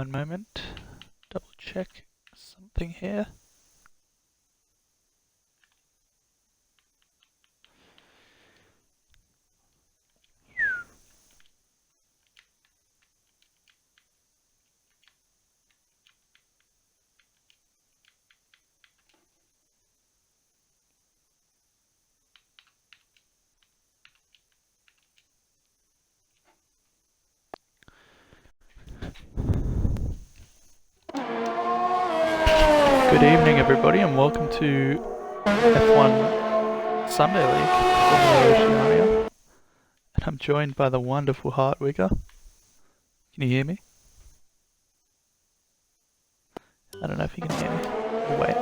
One moment. Double check something here. Good evening everybody and welcome to F1 Sunday League FormulaOCE, and I'm joined by the wonderful Hartwigger. Can you hear me? I don't know if you can hear me. Oh, wait.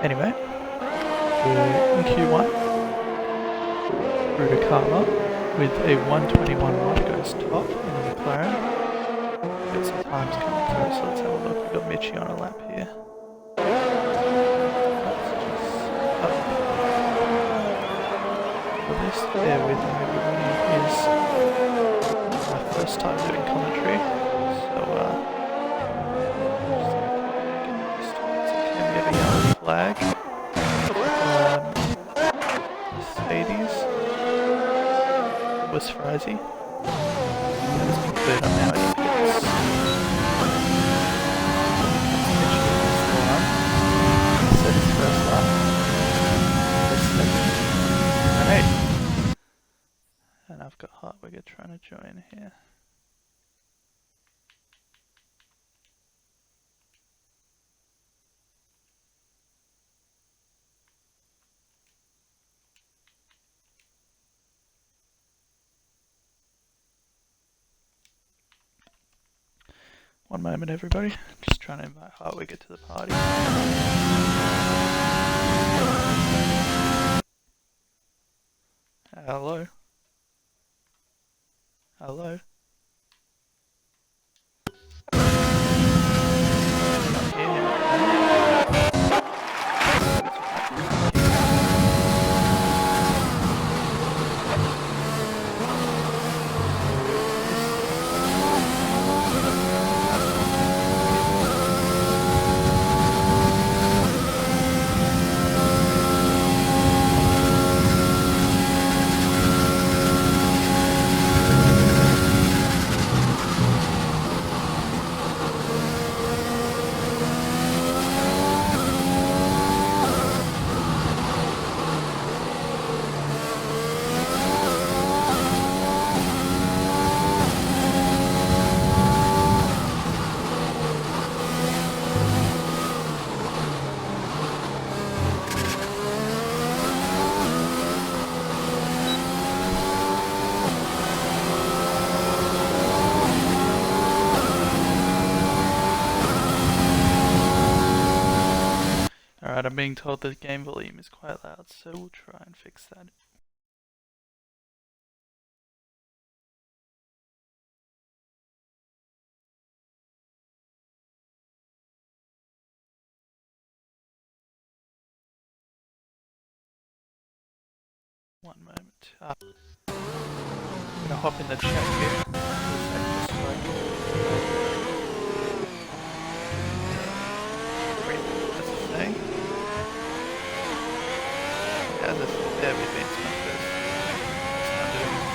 Anyway, we're in Q1 through to Carla with a 121 Wide goes top in the McLaren. Got some times coming through, so let's have a look. We've got Mitchie on a lap here. Bear with me everybody, it is my first time doing commentary, so we have a yellow flag, Mercedes, was Frizy, that's been cleared up now, I guess. Set his first lap. Alright. And I've got Hartwigger trying to join here. One moment everybody, just trying to invite Hartwigger to the party. Hello? Hello? Alright, I'm being told the game volume is quite loud, so we'll try and fix that. One moment. I'm gonna hop in the chat here. What's it saying? How's this? There we go. It's not this. It's not doing this.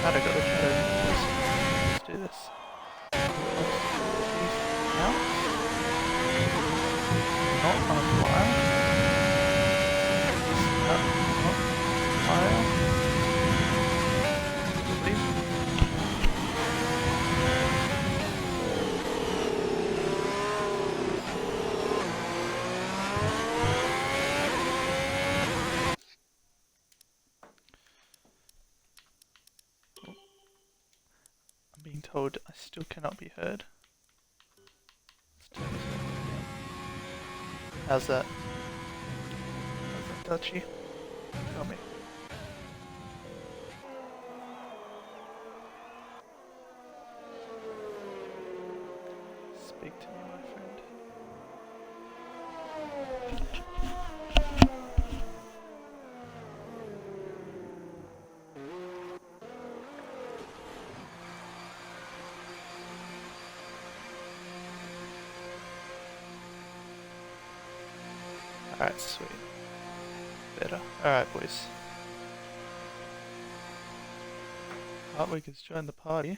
I got the chat. Let's do this. Now? Not on a file. Not file. I'm being told I still cannot be heard. How's that? How's that, Dutchy? Tell me. Alright, sweet. Better. Alright, boys. Hartwig has joined the party.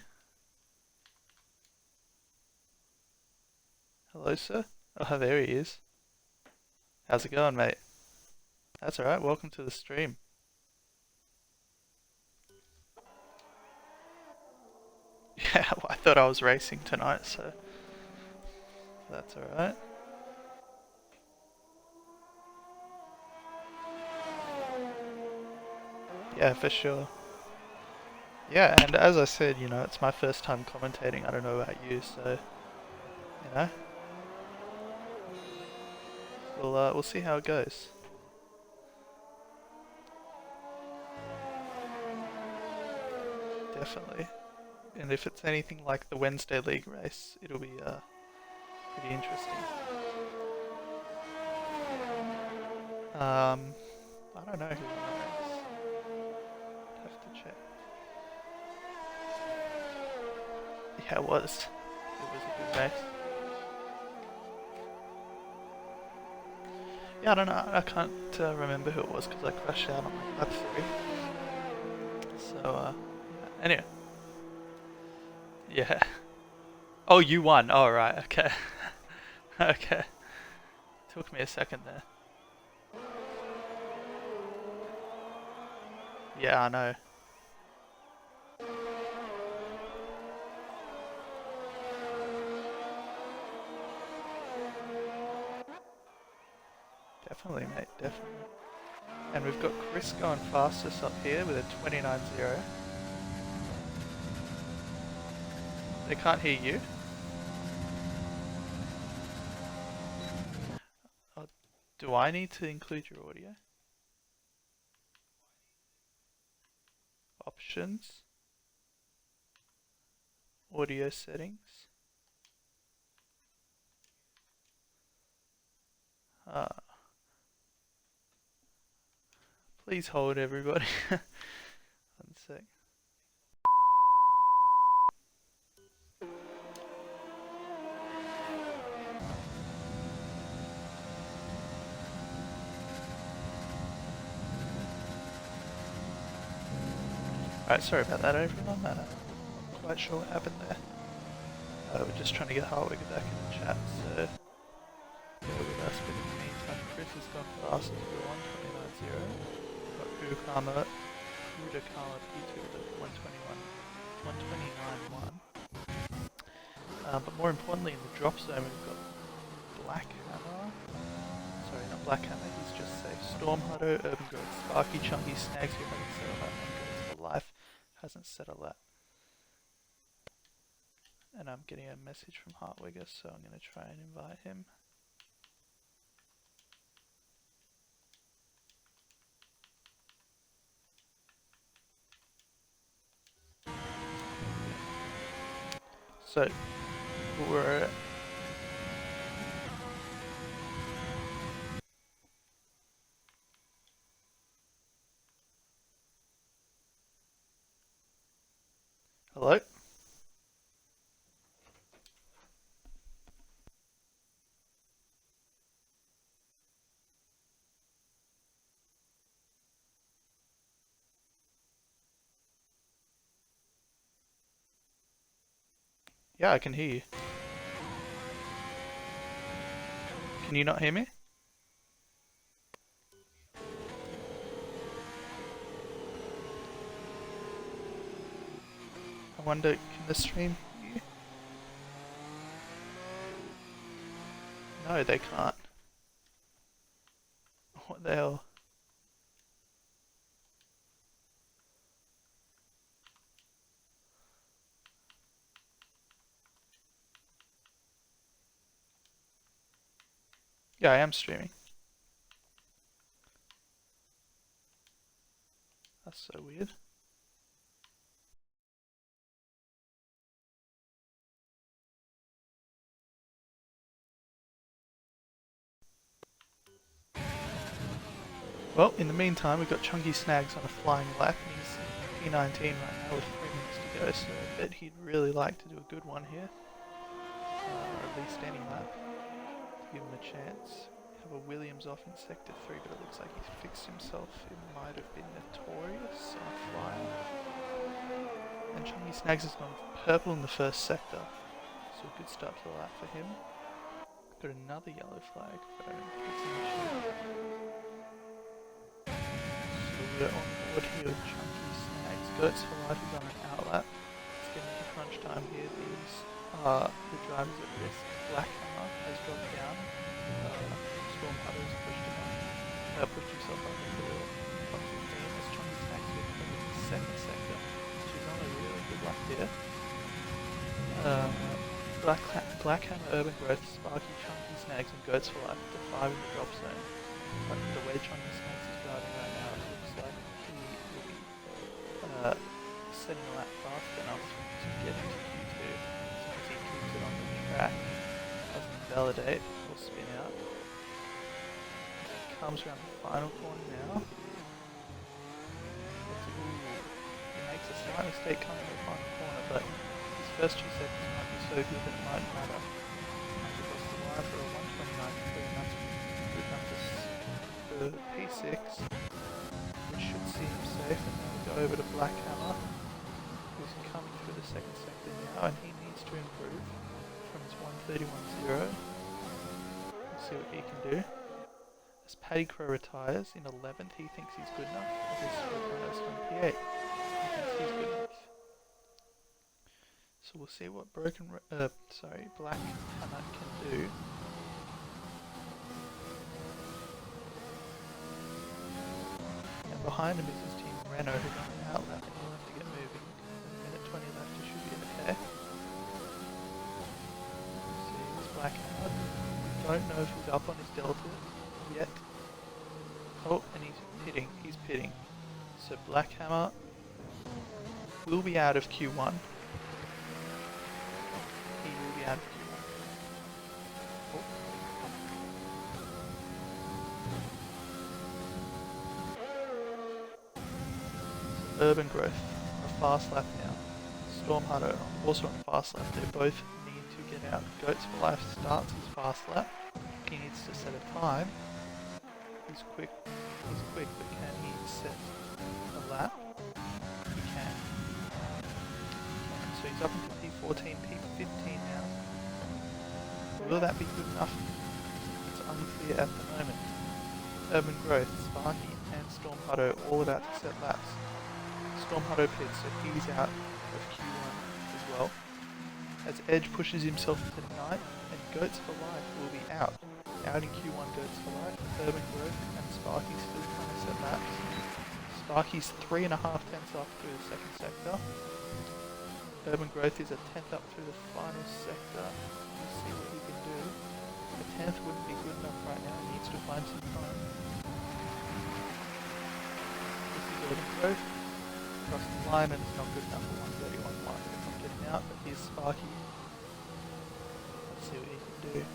Hello, sir. Oh, there he is. How's it going, mate? That's alright, welcome to the stream. Yeah, well, I thought I was racing tonight, so that's alright. Yeah, for sure. Yeah, and as I said, you know, it's my first time commentating. I don't know about you, so, you know, we'll see how it goes. Definitely. And if it's anything like the Wednesday League race, it'll be pretty interesting. I don't know who won the race. I'd have to check. Yeah, it was. It was a good race. Yeah, I don't know. I can't remember who it was because I crashed out on like lap 3. So, anyway. Yeah. Oh, you won. Oh, right. Okay. Okay. Took me a second there. Yeah, I know. Definitely, mate. Definitely. And we've got Chris going fastest up here with a 29.0. They can't hear you. Oh, do I need to include your audio? Options. Audio settings. Please hold, everybody. 1 sec. Alright, sorry about that, everyone. I'm not quite sure what happened there. We're just trying to get Hartwig back in the chat, so bear with us. But in the meantime, Chris has gone fast with the 129.0. We've got Kudakama P2 with a 129.1. But more importantly, in the drop zone, we've got Black Hammer. Sorry, not Black Hammer, he's just safe. Storm Hutto, Urban Growth, Sparky, Chunky, Snags, who haven't settled that one for life. Hasn't settled that. And I'm getting a message from Hartwigger, so I'm going to try and invite him. So, we're... Hello? Yeah, I can hear you. Can you not hear me? I wonder, can the stream hear you? No, they can't. What the hell? Yeah, I am streaming. That's so weird. Well, in the meantime, we've got Chunky Snags on a flying lap, and he's P19 right now with 3 minutes to go, so I bet he'd really like to do a good one here. Or at least any lap. Give him a chance. have a Williams off in Sector 3, but it looks like he's fixed himself. It might have been Notorious on a flyer. And Chunky Snags has gone purple in the first sector. So a good start to the lap for him. Got another yellow flag, but I don't think it's an issue. So we're on board here with Chunky Snags. Goats for Life is on an outlap. It's getting to crunch time here. These are the drivers at risk. Black Hammer has dropped down. Storm Hunter has pushed himself up into the top 15 as Chunky Snags gets into the second sector. She's on a really good lap here. Black Hammer, Urban Growth, Sparky, Chunky Snags and Goats for Life to 5 in the drop zone. But the way Chunky Snags is driving right now, it looks like he will be setting a lap fast enough to get into Q2. So as he keeps it on the track, doesn't validate or spin out. He comes around the final corner now. He makes a slight mistake coming to the final corner, but his first 2 seconds might be so good that it might matter. Because the wire for a 129.3, and that's good enough for P6, which should see him safe. And then we go over to Black Hammer, who's coming through the second sector now, and he needs to improve from his 131.0. Let's see what he can do. As Paddy Crow retires in 11th, he thinks he's good enough. As this retires from P8, he thinks he's good enough. So we'll see what Black Hammer can do. And behind him is his team Renault, who's on an outlap and he'll have to get moving. With a minute 20 left, he should be okay. See, it's Black Hammer. Don't know if he's up on his delta yet. Oh, and he's pitting. So Black Hammer will be out of Q1. He will be out of Q1. So Urban Growth, a fast lap now. Storm Hunter also on a fast lap. They both need to get out. Goats for Life starts his fast lap. He needs to set a time. He's quick, but can he set a lap? He can. So he's up into P14, P15 now. Will that be good enough? It's unclear at the moment. Urban Growth, Sparky and Storm Hutto all about to set laps. Storm Hutto pits, so he's out of Q1 as well. As Edge pushes himself into the night, and Goats for Life will be out. Out in Q1, Goats for Life, Urban Growth and Sparky still trying to set laps. Sparky's 3.5 tenths up through the second sector. Urban Growth is a 10th up through the final sector. Let's see what he can do. A 10th wouldn't be good enough right now, he needs to find some time. This is Urban Growth. Across the line, and it's not good enough for 131.1. It's not getting out, but here's Sparky. Let's see what he can do.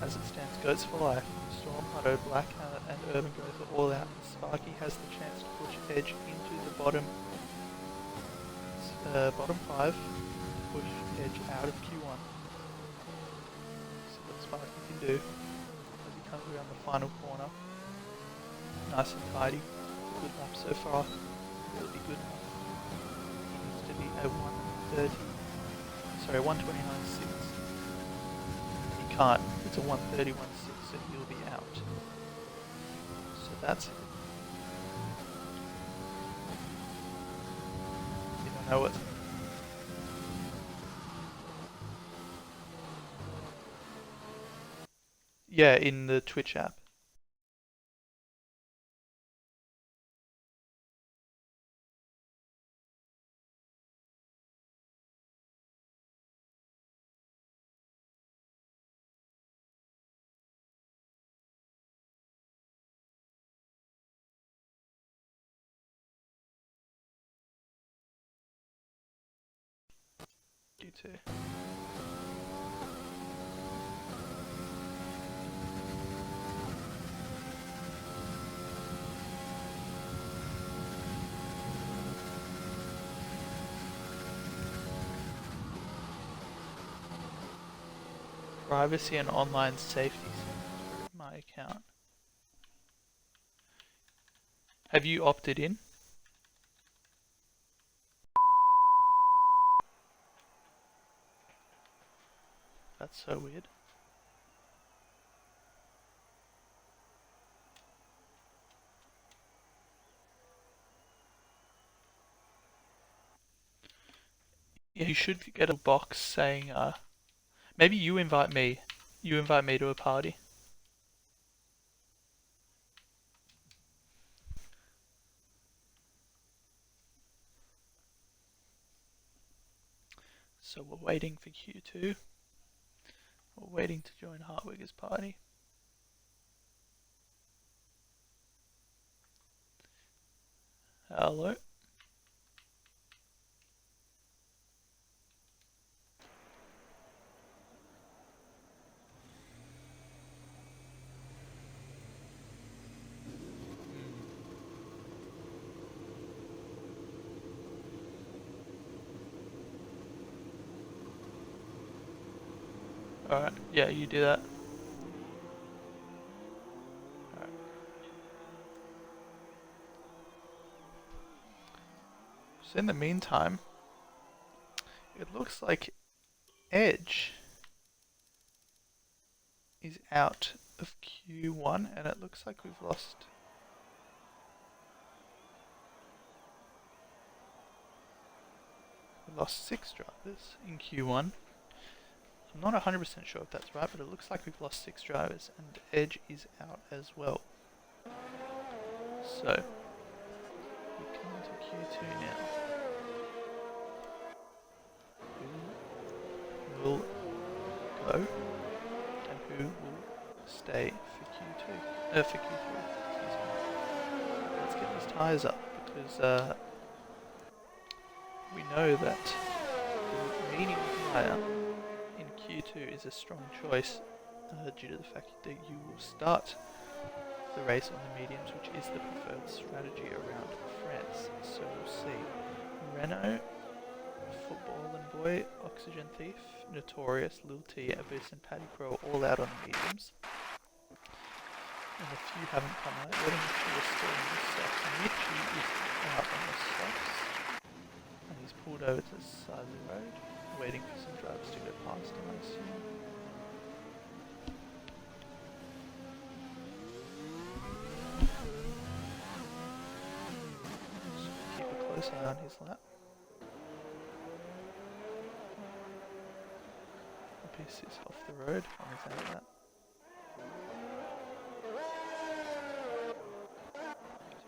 As it stands, Goats for Life, Storm, Hutto, Black Hammer and Urban Growth are all out. Sparky has the chance to push Edge into the bottom 5, push Edge out of Q1. See what Sparky can do as he comes around the final corner. Nice and tidy. Good lap so far. Will be good enough. He needs to be a 129.6. He can't. It's a 131.6, so he'll be out. So that's it. You don't know what. Yeah, in the Twitch app. You too. Privacy and online safety. Have you opted in? That's so weird. Yeah, you should get a box saying, maybe you invite me. You invite me to a party. So we're waiting for Q2. We're waiting to join Hartwigger's party. Hello? Alright, yeah, you do that. Alright. So in the meantime, it looks like Edge is out of Q1, and it looks like we've lost... We lost 6 drivers in Q1. I'm not 100% sure if that's right, but it looks like we've lost 6 drivers, and Edge is out as well. So, we come to Q2 now. Who will go, and who will stay for Q2? For Q3, excuse me. Let's get these tyres up, because we know that the medium tyre in Q2 is a strong choice due to the fact that you will start the race on the mediums, which is the preferred strategy around France. So we'll see. Renault, Football and Boy, Oxygen Thief, Notorious, Lil T, Abyss and Paddy Pro all out on the mediums. And a few haven't come out yet, and Mitchie is still in the softs. Mitchie is out on the softs, and he's pulled over to the side of the road, waiting for some drivers to go past him, I assume. So keep a close eye on his lap. Abyss is off the road on his out lap.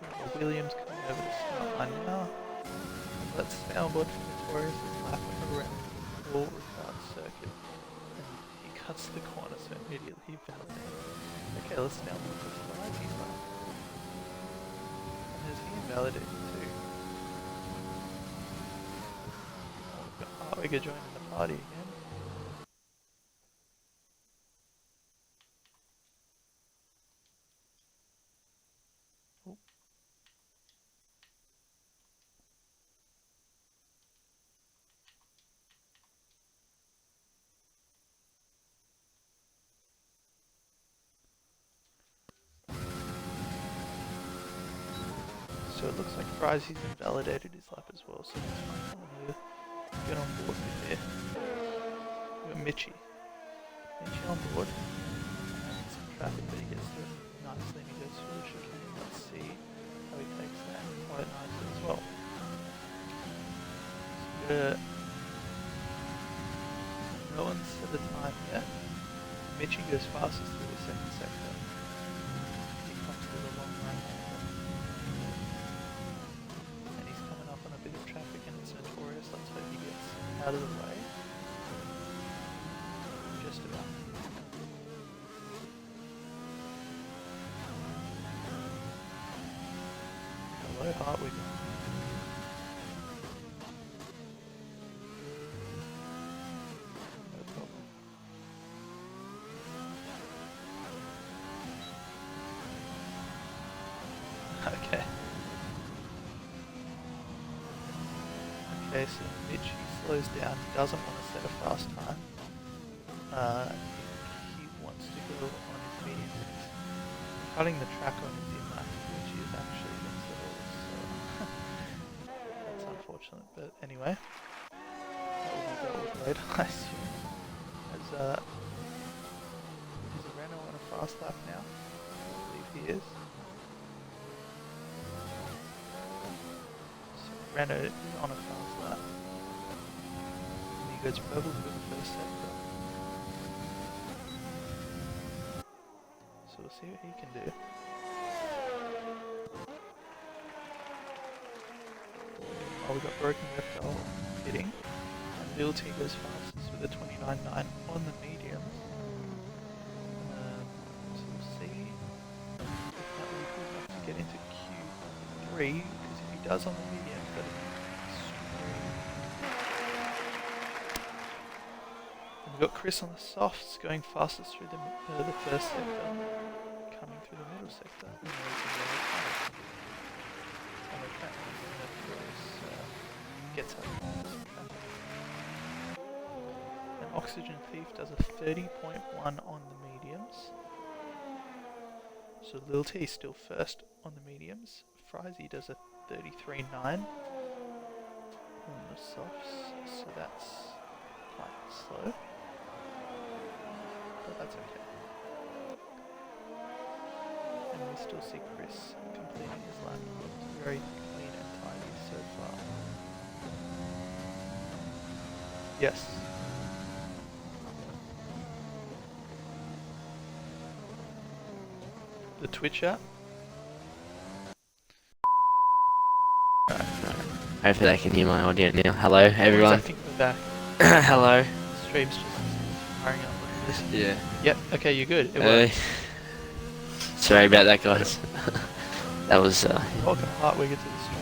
So Williams coming over to start line now. Let's stay on board for Notorious' lap around the Paul Ricard circuit. And he cuts the corner, so immediately he validates. Okay, let's stay on board for Friday's lap. And there's he invalidated too. Oh, we've got Hartwigger joining the party again. So it looks like Fry's invalidated his lap as well, so that's fine. I'm gonna get on board with here. We got Mitchie. Mitchie on board. And some traffic, but he gets through nicely and he goes through the chicane. Let's see how he takes that quite nicely as well. So no one set the time yet. Mitchie goes fastest through the second sector. He comes through the long run. A bit of traffic and it's Notorious. Let's hope he gets out of the way. Just about. Hello, Hartwigger. No problem. Okay. Okay, so Mitchie slows down, he doesn't want to set a fast time. He wants to go on his medium. Cutting the track on his in-lap, which is actually against the unfortunate. But anyway, that will be dealt with later, I assume. As is Renault on a fast lap now? I believe he is. So Renault is on a fast lap. And he goes purple for the first sector. So we'll see what he can do. Oh, we got broken reptile hitting. And Lil T goes fastest with a 29.9 on the mediums. So we'll see if that will be good enough to get into Q3, because if he does on the mediums, that'll be extreme. And we've got Chris on the softs going fastest through the first sector, coming through the middle sector. And the track gets up some traffic. And Oxygen Thief does a 30.1 on the mediums. So Lil T still first on the mediums. Frizy does a 33.9 on the softs, so that's quite slow. But that's okay. And we still see Chris completing his lap. It's very clean and tidy so far. Yes. The Twitch app? Hopefully they can hear my audio now. Hello everyone. I think we're back. Hello. The stream's just firing up like this. Yeah. Yep, okay, you're good. It worked. Sorry about that, guys. That was Welcome Hartwigger to the stream.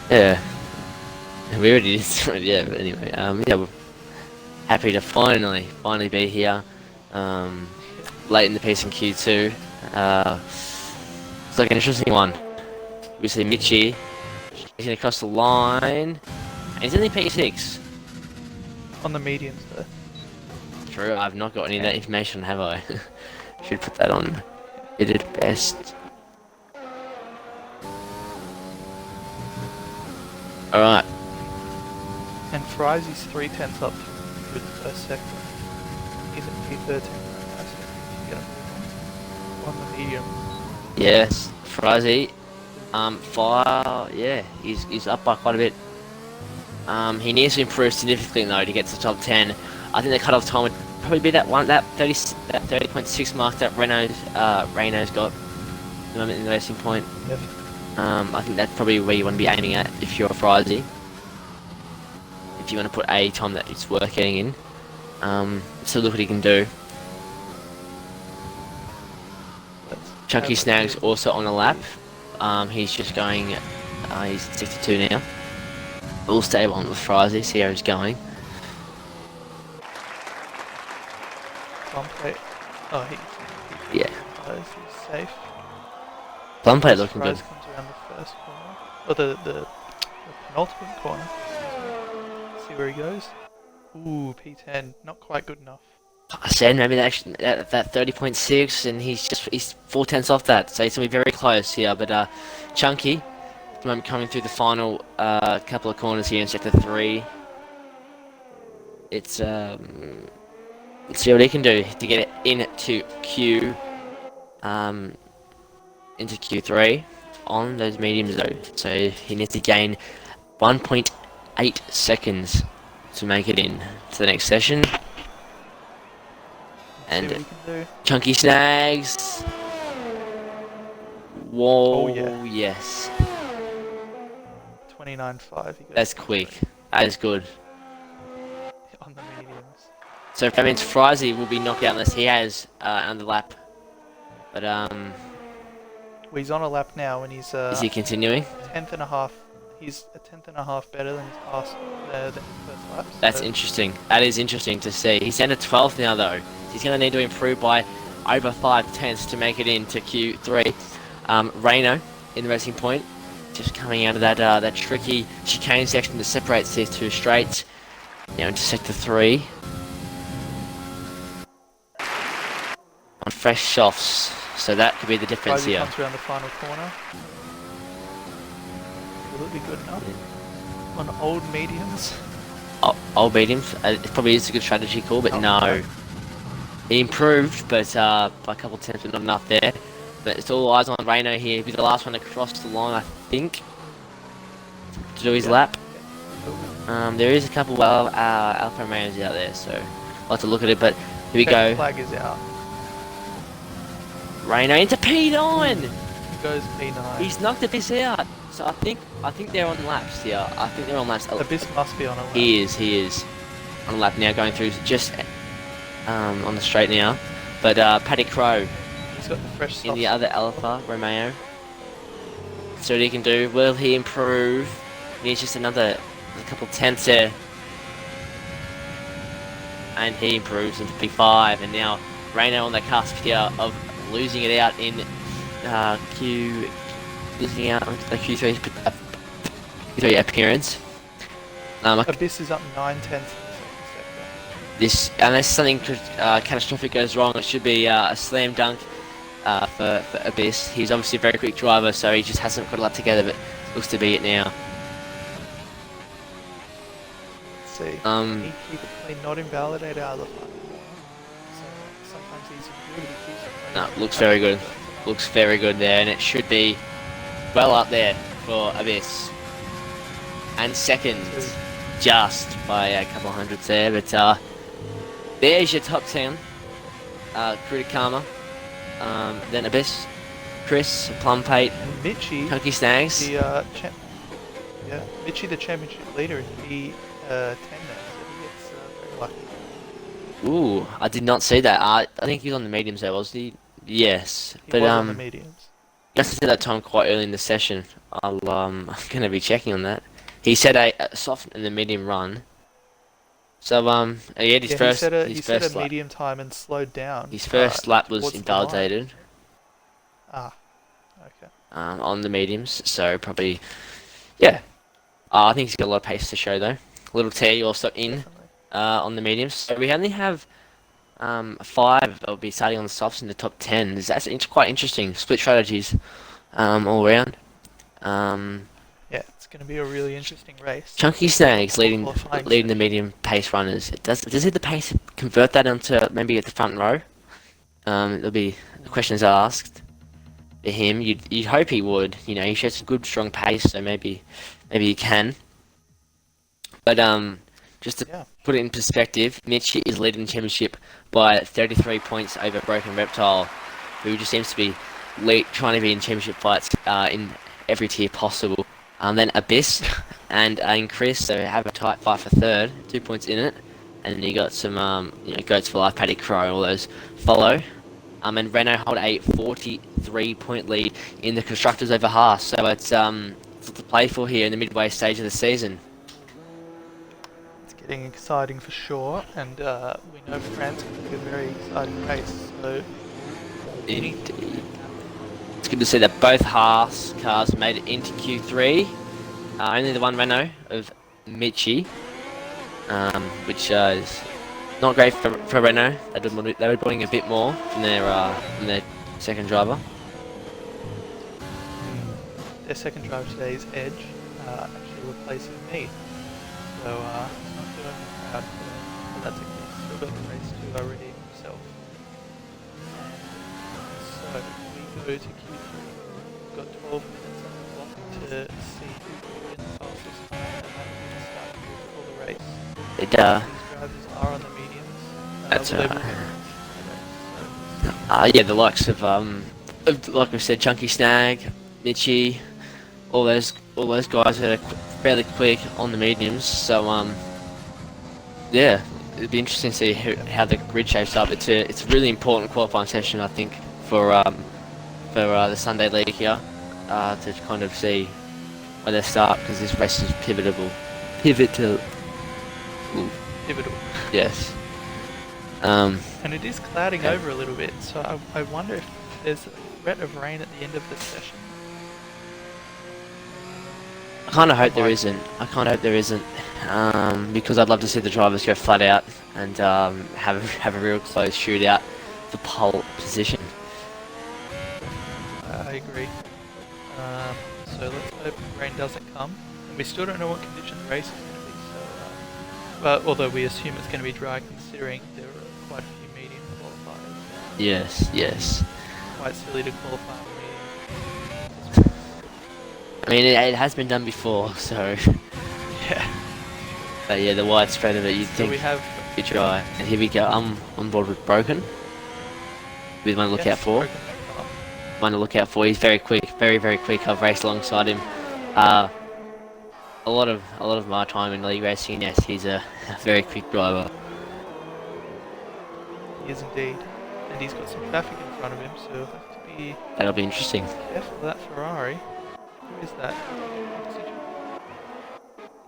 yeah. We already did, yeah, but anyway, yeah, we're happy to finally be here. Late in the piece in Q2. It's like an interesting one. We see Mitchie, he's gonna cross the line, and he's only P6. On the mediums though. True, I've not got any of that information, have I? Should put that on. It did best. Alright. And Frizy's 3/10 up through the first sector. He's at P13 right now, so if you get on the medium. Yes, Frizy. Fire, yeah, he's up by quite a bit. He needs to improve significantly though to get to the top 10. I think the cutoff time would probably be that 30.6 mark that Renault's got at the moment in the racing point. Yep. I think that's probably where you want to be aiming at if you're a Frizy. If you want to put a time that it's worth getting in. So look what he can do. Chunky Snag's also on a lap. He's just going, he's 62 now. We'll stay on with Frizy, see how he's going. Plumplate. Oh, yeah. He's safe. Plumplate looking good. Comes around the first corner. Or the penultimate corner. See where he goes. Ooh, P10. Not quite good enough. I said maybe that 30.6, and he's 4/10 off that, so he's gonna be very close here. But Chunky, at the moment coming through the final couple of corners here in sector 3. It's let's see what he can do to get it into into Q3 on those mediums though. So he needs to gain 1.8 seconds to make it in to the next session. And Chunky Snags. Whoa, oh, yeah. Yes. 29.5. That's quick. That is good. On the mediums. So that means Frizy will be knocked out unless he has another lap. But well, he's on a lap now, and he's is he continuing? 10th and a half. He's a 10th and a half better than his past than his first lap. So That's interesting. That is interesting to see. He's down to 12th now though. He's going to need to improve by over 5/10 to make it into Q3. Renault in the racing point, just coming out of that tricky chicane section that separates these two straights. Now into sector 3. On fresh softs, so that could be the difference here. Comes around the final corner. Will it be good enough? on old mediums. I'll beat him. It probably is a good strategy call, but no. He improved, but by a couple of attempts, but not enough there. But it's all eyes on Reno here. He'll be the last one to cross the line, I think, to do his lap. There is a couple of Alfa Romeos out there, so I'll have to look at it, but here we go. Flag is out. Reno into P9! He goes P9. He's knocked Abyss out. So I think they're on laps here. I think they're on laps. Abyss must be on a lap. He is on a lap now, going through just on the straight now. But Paddy Crow He's got the fresh in the other Alfa Romeo. So what he can do? Will he improve? Needs just a couple tenths there. And he improves into P5, and now Reno on the cusp here of losing it out in losing out onto the Q3 appearance. Abyss is up 9/10 in the second sector. This, unless something catastrophic goes wrong, it should be a slam dunk for Abyss. He's obviously a very quick driver, so he just hasn't got a lot together, but looks to be it now. Let's see. He could not invalidate out of the fight. So sometimes he's really accused. No, looks very good. Looks very good there, and it should be well up there for Abyss. And second, just by a couple of hundreds there, but there's your top 10. Kritikama, then Abyss, Chris, Plumpate, And Mitchie, Chunky Snags. Mitchie, the championship leader in P10 now, so he gets very lucky. Ooh, I did not see that. I think he was on the mediums there, was he? Yes, He but was on the mediums. just to see that time quite early in the session. I'm gonna be checking on that. He said a soft and the medium run. So he had his first he set a lap. medium time and slowed down. His first lap was towards the line. invalidated Okay. on the mediums, so probably yeah. I think he's got a lot of pace to show though. Little T also in Definitely. on the mediums. So we only have 5 that will be starting on the softs in the top 10. That's quite interesting. Split strategies all around. Yeah, it's going to be a really interesting race. Chunky Snags leading Qualifying the medium pace runners. Does he the pace convert that onto maybe at the front row? There'll be questions asked for him. You'd hope he would. You know, he shows some good strong pace, so maybe he can. But just to put it in perspective, Mitch is leading the championship by 33 points over Broken Reptile, who just seems to be trying to be in championship fights in every tier possible. Then Abyss and Chris, so have a tight fight for third, 2 points in it. And then you got some Goats for Life, Paddy Crow, all those follow. And Renault hold a 43-point lead in the constructors over Haas, so it's to play for here in the midway stage of the season. Getting exciting for sure, and we know France can be a very exciting race, so Indeed. It's good to see that both Haas cars made it into Q3. Only the one Renault of Michi, which is not great for Renault. They were wanting a bit more from their second driver. Their second driver today is Edge, actually replacing me. So it's not doing the crowd for them, but that's okay. He's still got the race to already himself. So we go to Q3. We've got 12 minutes on the clock to see who can win the fastest time, and that'll be the start for the race. These drivers are on the mediums. That's they will yeah, the likes of like we said, Chunky Snag, Mitchie, all those guys that are fairly quick on the mediums. So yeah, it'd be interesting to see how the grid shapes up. It's a really important qualifying session, I think, for the Sunday League here, to kind of see where they start, because this race is pivotal. Yes. And it is clouding over a little bit, so I wonder if there's a threat of rain at the end of this session. I kind of hope there isn't. Because I'd love to see the drivers go flat out and have a real close shootout for pole position. I agree. So let's hope rain doesn't come. We still don't know what condition the race is going to be, so, well, although we assume it's going to be dry considering there are quite a few medium qualifiers. Yes, yes. Quite silly to qualify on medium. I mean, it has been done before, so... Yeah. But yeah, the widespread of it, you'd So think we have... be dry. And here we go, I'm on board with Broken. With one to look out for. One to look out for. He's very quick, very, very quick. I've raced alongside him. A lot of my time in league racing, yes, he's a very quick driver. He is indeed. And he's got some traffic in front of him, so he'll have to be That'll be interesting. careful of that Ferrari. Who is that?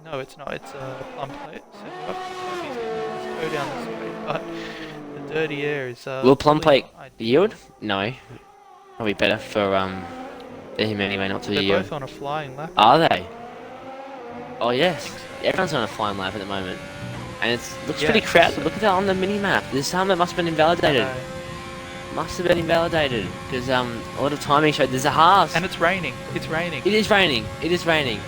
No, it's not. It's a plum plate. So he's going to go down this way, but the dirty air is... Will plum plate ideal. yield? No. Probably better for him anyway, not to They're yield. both on a flying lap. Are they? Oh yes. Everyone's on a flying lap at the moment. And it looks pretty crowded. Look at that on the mini-map. There's some that must have been invalidated. Must have been invalidated. Because a lot of timing showed there's a half. And it's raining. It's raining. It is raining. It is raining.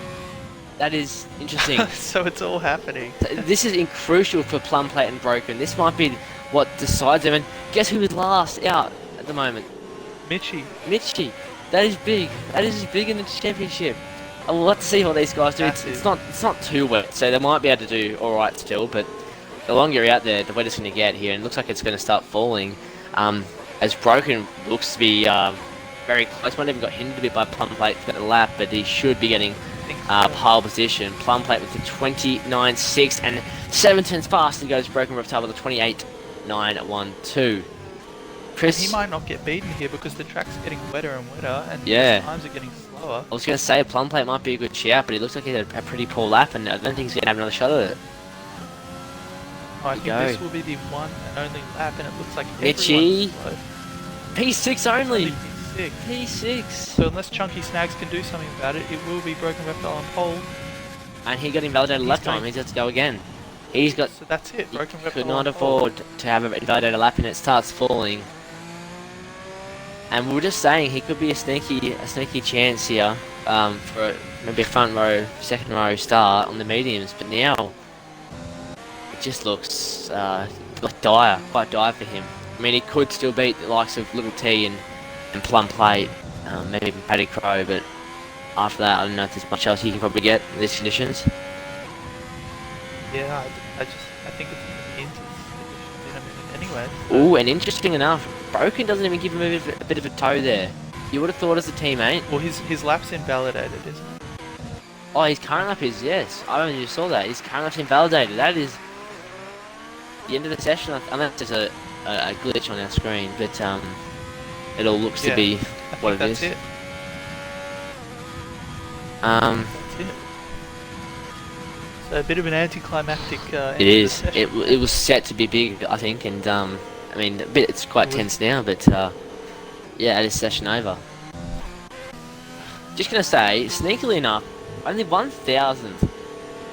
That is interesting. So it's all happening. This is crucial for Plum Plate and Broken. This might be what decides them. And guess who is last out at the moment? Mitchie. That is big. That is big in the championship. I will have to see what these guys do. It's not too wet, so they might be able to do all right still. But the longer you're out there, the wetter it's going to get here, and it looks like it's going to start falling. As Broken looks to be very close. Might even got hindered a bit by Plum Plate for the lap, but he should be getting pole position. Plum Plate with the 29.6 and 7 turns fast, and goes Broken Reptile with a 28.912. Chris, he might not get beaten here because the track's getting wetter and wetter, and yeah, times are getting slower. I was going to say Plum Plate might be a good shout, but he looks like he had a pretty poor lap, and I don't think he's going to have another shot at it. I think this will be the one and only lap, and it looks like Mitchie, everyone's P6 only. P6. So unless Chunky Snags can do something about it, it will be Broken Reptile on pole. And he got invalidated last time. He's got to go again. He's got. So that's it. Broken Reptile. Could not afford to have an invalidated lap, and it starts falling. And we were just saying he could be a sneaky chance here for maybe a front row, second row start on the mediums. But now it just looks like quite dire for him. I mean, he could still beat the likes of Little T and Plum Plate, maybe even Paddy Crow, but after that, I don't know if there's much else he can probably get in these conditions. Yeah, I think it's going to be into in a minute anyway. So. Ooh, and interesting enough, Broken doesn't even give him a bit of a toe there. You would have thought as a teammate. Well, his lap's invalidated, isn't it? Oh, his current lap is, yes. I only just saw that. His current lap's invalidated. That is the end of the session. I mean, that's just a glitch on our screen, but it all looks to be what it is. That's it. That's it. So a bit of an anticlimactic. It is. It was set to be big, I think, and I mean, it's quite tense now, but yeah, it is session over. Just gonna say, sneakily enough, only 1,000th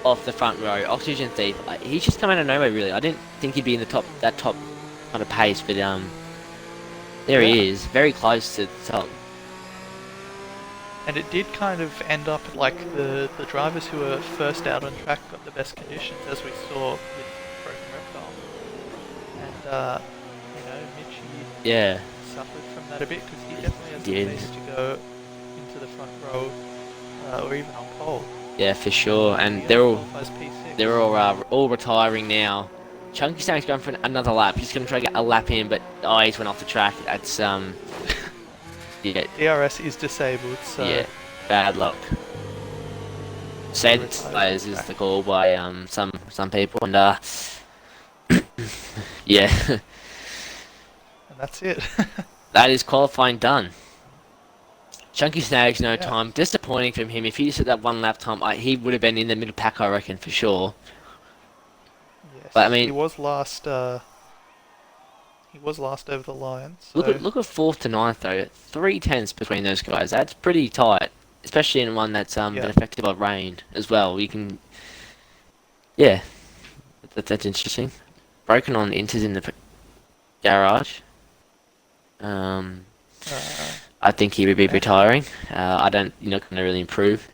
off the front row, Oxygen Thief. He's just come out of nowhere, really. I didn't think he'd be in the top kind of pace, but there he is, very close to the top. And it did kind of end up like the drivers who were first out on track got the best conditions, as we saw with Broken Reptile. And Mitchie suffered from that a bit because he definitely has the pace to go into the front row or even on pole. Yeah, for sure. And they're all retiring now. Chunky Snake's going for another lap. He's going to try to get a lap in, but he's went off the track. That's yeah. DRS is disabled, so yeah, bad luck. Saved players is the call by some people, and yeah. And that's it. That is qualifying done. Chunky Snags, no time. Disappointing from him. If he just had that one lap time, he would have been in the middle pack, I reckon, for sure. Yes, but I mean, he was last. He was last over the line. So. Look at 4th to 9th though. 3 tenths between those guys. That's pretty tight, especially in one that's been affected by rain as well. You can, yeah, that's interesting. Broken on enters in the garage. I think he would be retiring. You're not going to really improve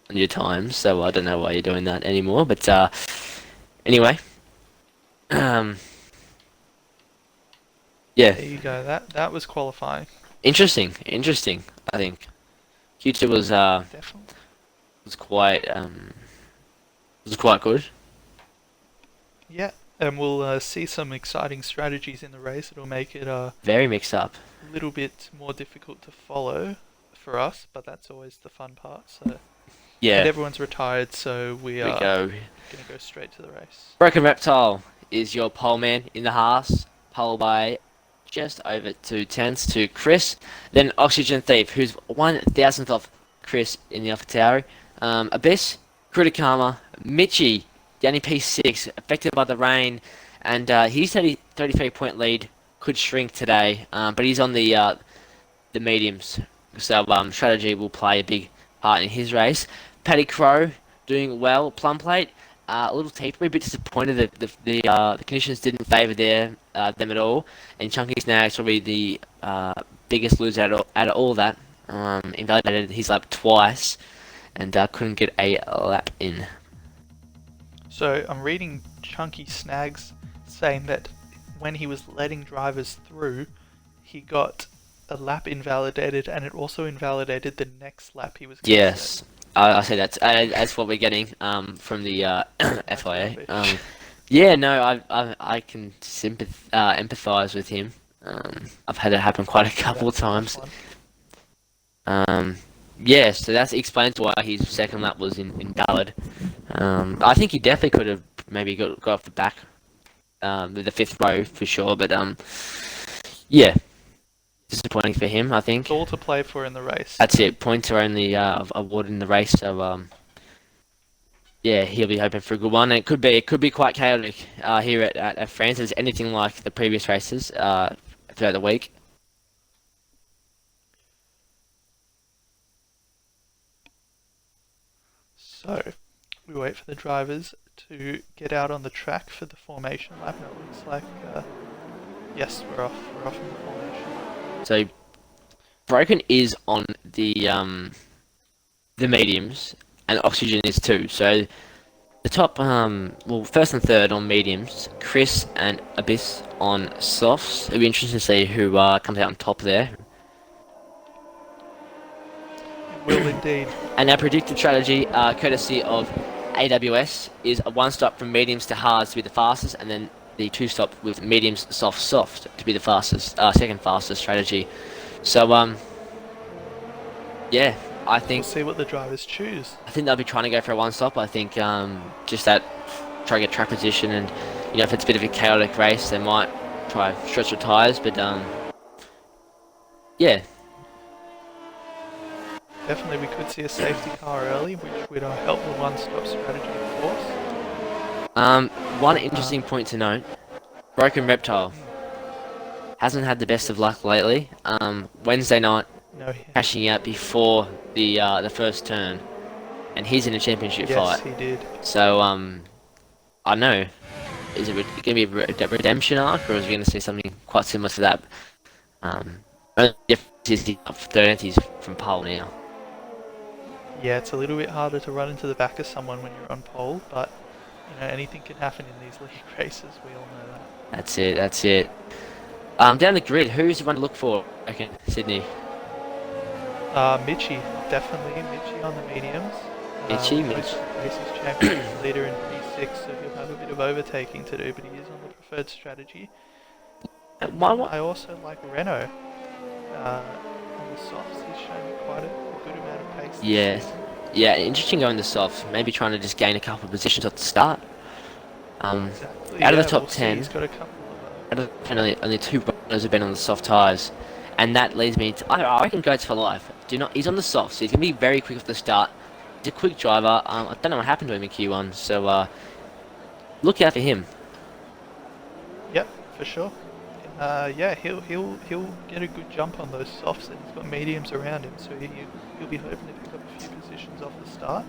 on your time, so I don't know why you're doing that anymore. But anyway, um, yeah, There you go. That was qualifying. interesting. I think Q2 Definitely. was quite good. Yeah, and we'll see some exciting strategies in the race. It'll make it a Very mixed up. little bit more difficult to follow for us, but that's always the fun part. So, and Yeah, everyone's retired, so we here we are go. gonna go straight to the race. Broken Reptile is your pole man in the Haas, pole by just over 2 tenths to Chris. Then Oxygen Thief, who's 1,000th off Chris in the AlphaTauri. Abyss, Kritikama, Mitchie, down in P6, affected by the rain, and his 33-point lead could shrink today, but he's on the mediums, so strategy will play a big part in his race. Paddy Crow doing well. Plum Plate a little tapery, a bit disappointed that the conditions didn't favour them at all. And Chunky Snags probably the biggest loser out of all that. Invalidated his lap twice and couldn't get a lap in. So I'm reading Chunky Snags saying that when he was letting drivers through, he got a lap invalidated, and it also invalidated the next lap he was going to Yes, set. I say that's what we're getting from the That's FIA. rubbish. Yeah, no, I can empathize with him. I've had it happen quite a couple of That's a rough times. one. Yeah, so that explains why his second lap was invalid. I think he definitely could have maybe got off the back with the fifth row for sure, but yeah, disappointing for him, I think. It's all to play for in the race. That's it. Points are only awarded in the race, so yeah, he'll be hoping for a good one. And it could be quite chaotic here at France. It's anything like the previous races throughout the week. So we wait for the drivers to get out on the track for the formation lap, and it looks like yes, we're off. We're off in the formation. So Broken is on the mediums, and Oxygen is too. So the top, well, first and third on mediums, Chris and Abyss on softs. It'll be interesting to see who comes out on top there. It will indeed. And our predicted strategy, courtesy of AWS, is a one-stop from mediums to hards to be the fastest, and then the two-stop with mediums, soft to be the fastest, second fastest strategy. So, yeah, I think We'll see what the drivers choose. they'll be trying to go for a one-stop. I think just that try to get track position, and if it's a bit of a chaotic race, they might try stretch the tires. But yeah, Definitely, we could see a safety car early, which would help the one-stop strategy, of course. one interesting point to note: Broken Reptile hasn't had the best of luck lately. Wednesday night No, crashing out before the first turn, and he's in a championship yes, fight. he did. So I don't know. Is it going to be a redemption arc, or is we going to see something quite similar to that? Only difference is he's up 30s from pole now. Yeah, it's a little bit harder to run into the back of someone when you're on pole, but anything can happen in these league races. We all know that. That's it. Down the grid, who's the one to look for? Okay, Sydney. Mitchie, definitely Mitchie on the mediums. Mitch. Races championship leader in P6, so he'll have a bit of overtaking to do, but he is on the preferred strategy. What? I also like Renault on the softs. He's shown quite a good amount of pace. Yeah. Yeah, interesting going the soft. Maybe trying to just gain a couple of positions at the start. Exactly. Out of the Yeah, top we'll see. 10, He's got a couple of. out of the 10, only two runners have been on the soft tyres. And that leads me to, I reckon Goats for life. He's on the soft, so he's going to be very quick off the start. He's a quick driver. I don't know what happened to him in Q1, so look out for him. Yep, for sure. Yeah, he'll get a good jump on those softs, and he's got mediums around him, so he'll be hoping to pick up a few positions off the start.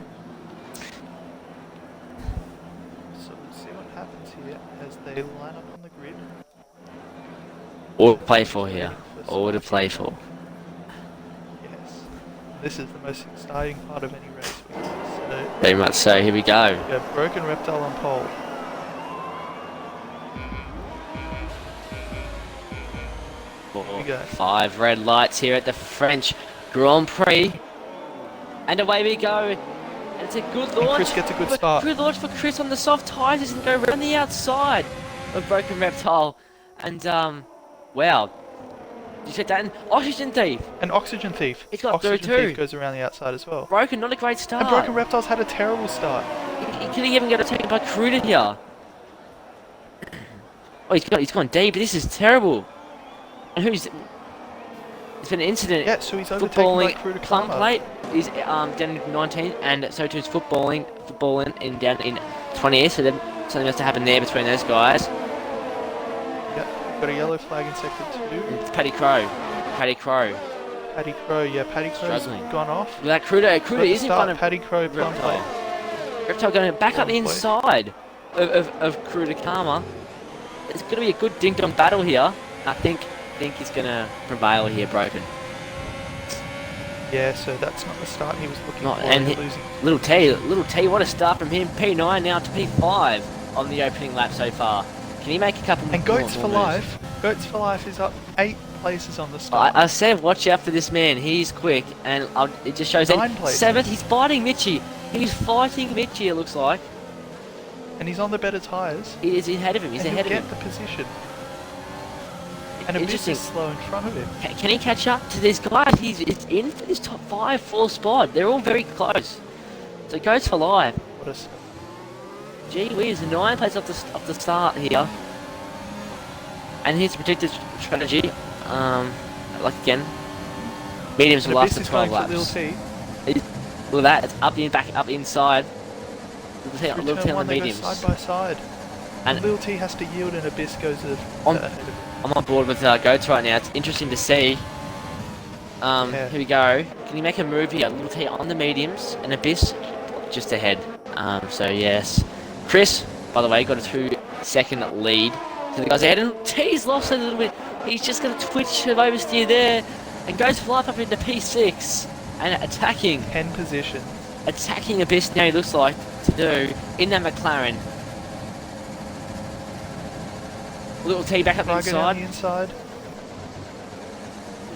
So we'll see what happens here as they line up on the grid. Or to play for here. Waiting for Or to some play feedback. for. Yes. This is the most exciting part of any race. We get to So, Very much so. Here we go. yeah, Broken Reptile on pole. Four, go. 5 red lights here at the French Grand Prix. And away we go. And it's a good launch. Chris gets a good start. Good launch for Chris on the soft tyres. He's going to go around the outside of Broken Reptile. And, wow. Did you check that? And Oxygen Thief. An Oxygen Thief. He's got Oxygen through too. Thief goes around the outside as well. Broken, not a great start. And Broken Reptile's had a terrible start. He could even get taken by Cruder here. Oh, he's gone deep, but this is terrible. And who's... It's been an incident. Yeah, so he's overtaken by Cruder Plum Karma. Plate is down in 19, and so too is footballing down in 20th. So then something has to happen there between those guys. Got a yellow flag in sector 2. It's Paddy Crow. Paddy Crow, yeah, Paddy Crow's Struggling. gone off. Well, that Cruder is in front of Paddy Crow, Plum Plate. Reptile going back up the Plum Plate. inside of Cruder Karma. It's going to be a good ding-dong battle here. I think he's going to prevail here, Broken. Yeah, so that's not the start he was looking Not, for. and Losing. Little T, what a start from him. P9 now to P5 on the opening lap so far. Can he make a couple more? And Goats more for moves? Life. Goats for Life is up 8 places on the start. I said watch out for this man. He's quick, and it just shows 9 that places. 7th. He's fighting Mitchie. He's fighting Mitchie. It looks like And he's on the better tyres. he is ahead of him. He's and ahead of he'll him. get the position. And Abyss Interesting. is slow in front of him. Can he catch up to these guys? He's in for this top 5 full spot. They're all very close. So Goats for Life. What a start. Gee whiz, 9 places off the start here. And his predicted strategy, like again, mediums will last Abyss for is 12 going for Lil laps. T. Look at that, it's up in, back up inside. Little Through T turn on 1 the they go mediums. side by side. And Lil T has to yield and Abyss goes On- ahead of him. I'm on board with Goats right now. It's interesting to see. Yeah. Here we go. Can he make a move here? Little T on the mediums and Abyss just ahead. So yes. Chris, by the way, got a 2-second lead to the guys ahead. And T's lost a little bit. He's just going to twitch of oversteer there. And goes for life up into P6. And attacking 10 positions. Abyss now he looks like to do in that McLaren. Little T back up the Ryger down the inside. inside.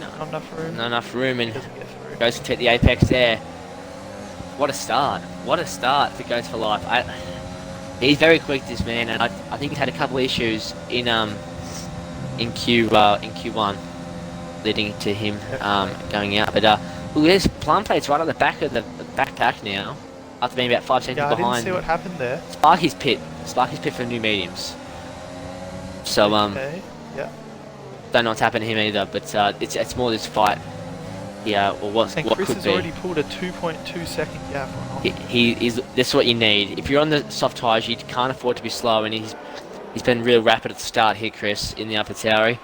Not enough room. Not enough room, and Doesn't get through. goes to take the apex there. What a start! What a start for Goes for Life. He's very quick, this man, and I think he's had a couple of issues in Q1 leading to him going out. But look, there's Plum Plate's right at the back of the backpack now, after being about 5 seconds Yeah, I behind. didn't see what happened there. Sparky's pit for new mediums. So Okay, yeah. don't know what's happened to him either, but it's more this fight. Yeah, or what And what Chris could has be. already pulled a 2.2 second gap on He's that's what you need. If you're on the soft tyres, you can't afford to be slow, and he's been real rapid at the start here, Chris, in the upper tower.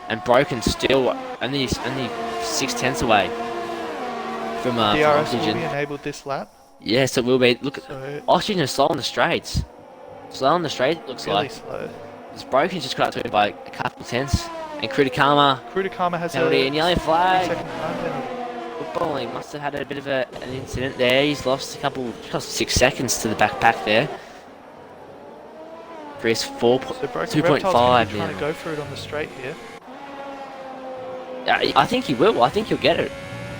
And Broken still only 6/10 away from DRS will Oxygen. be enabled this lap. Yes, it will be. Look, So Oxygen is slow on the straights. Slow on the straight, looks really like. slow. This Broken's just got up to it by a couple tenths. And Cruder Karma, Cruder Karma has penalty a and yellow flag. 3-second time penalty. Footballing must have had a bit of an incident there. He's lost 6 seconds to the backpack there. Chris, So Broken Reptile's 2.5 going to be trying now. to go for it on the straight here. I think he will. I think he'll get it.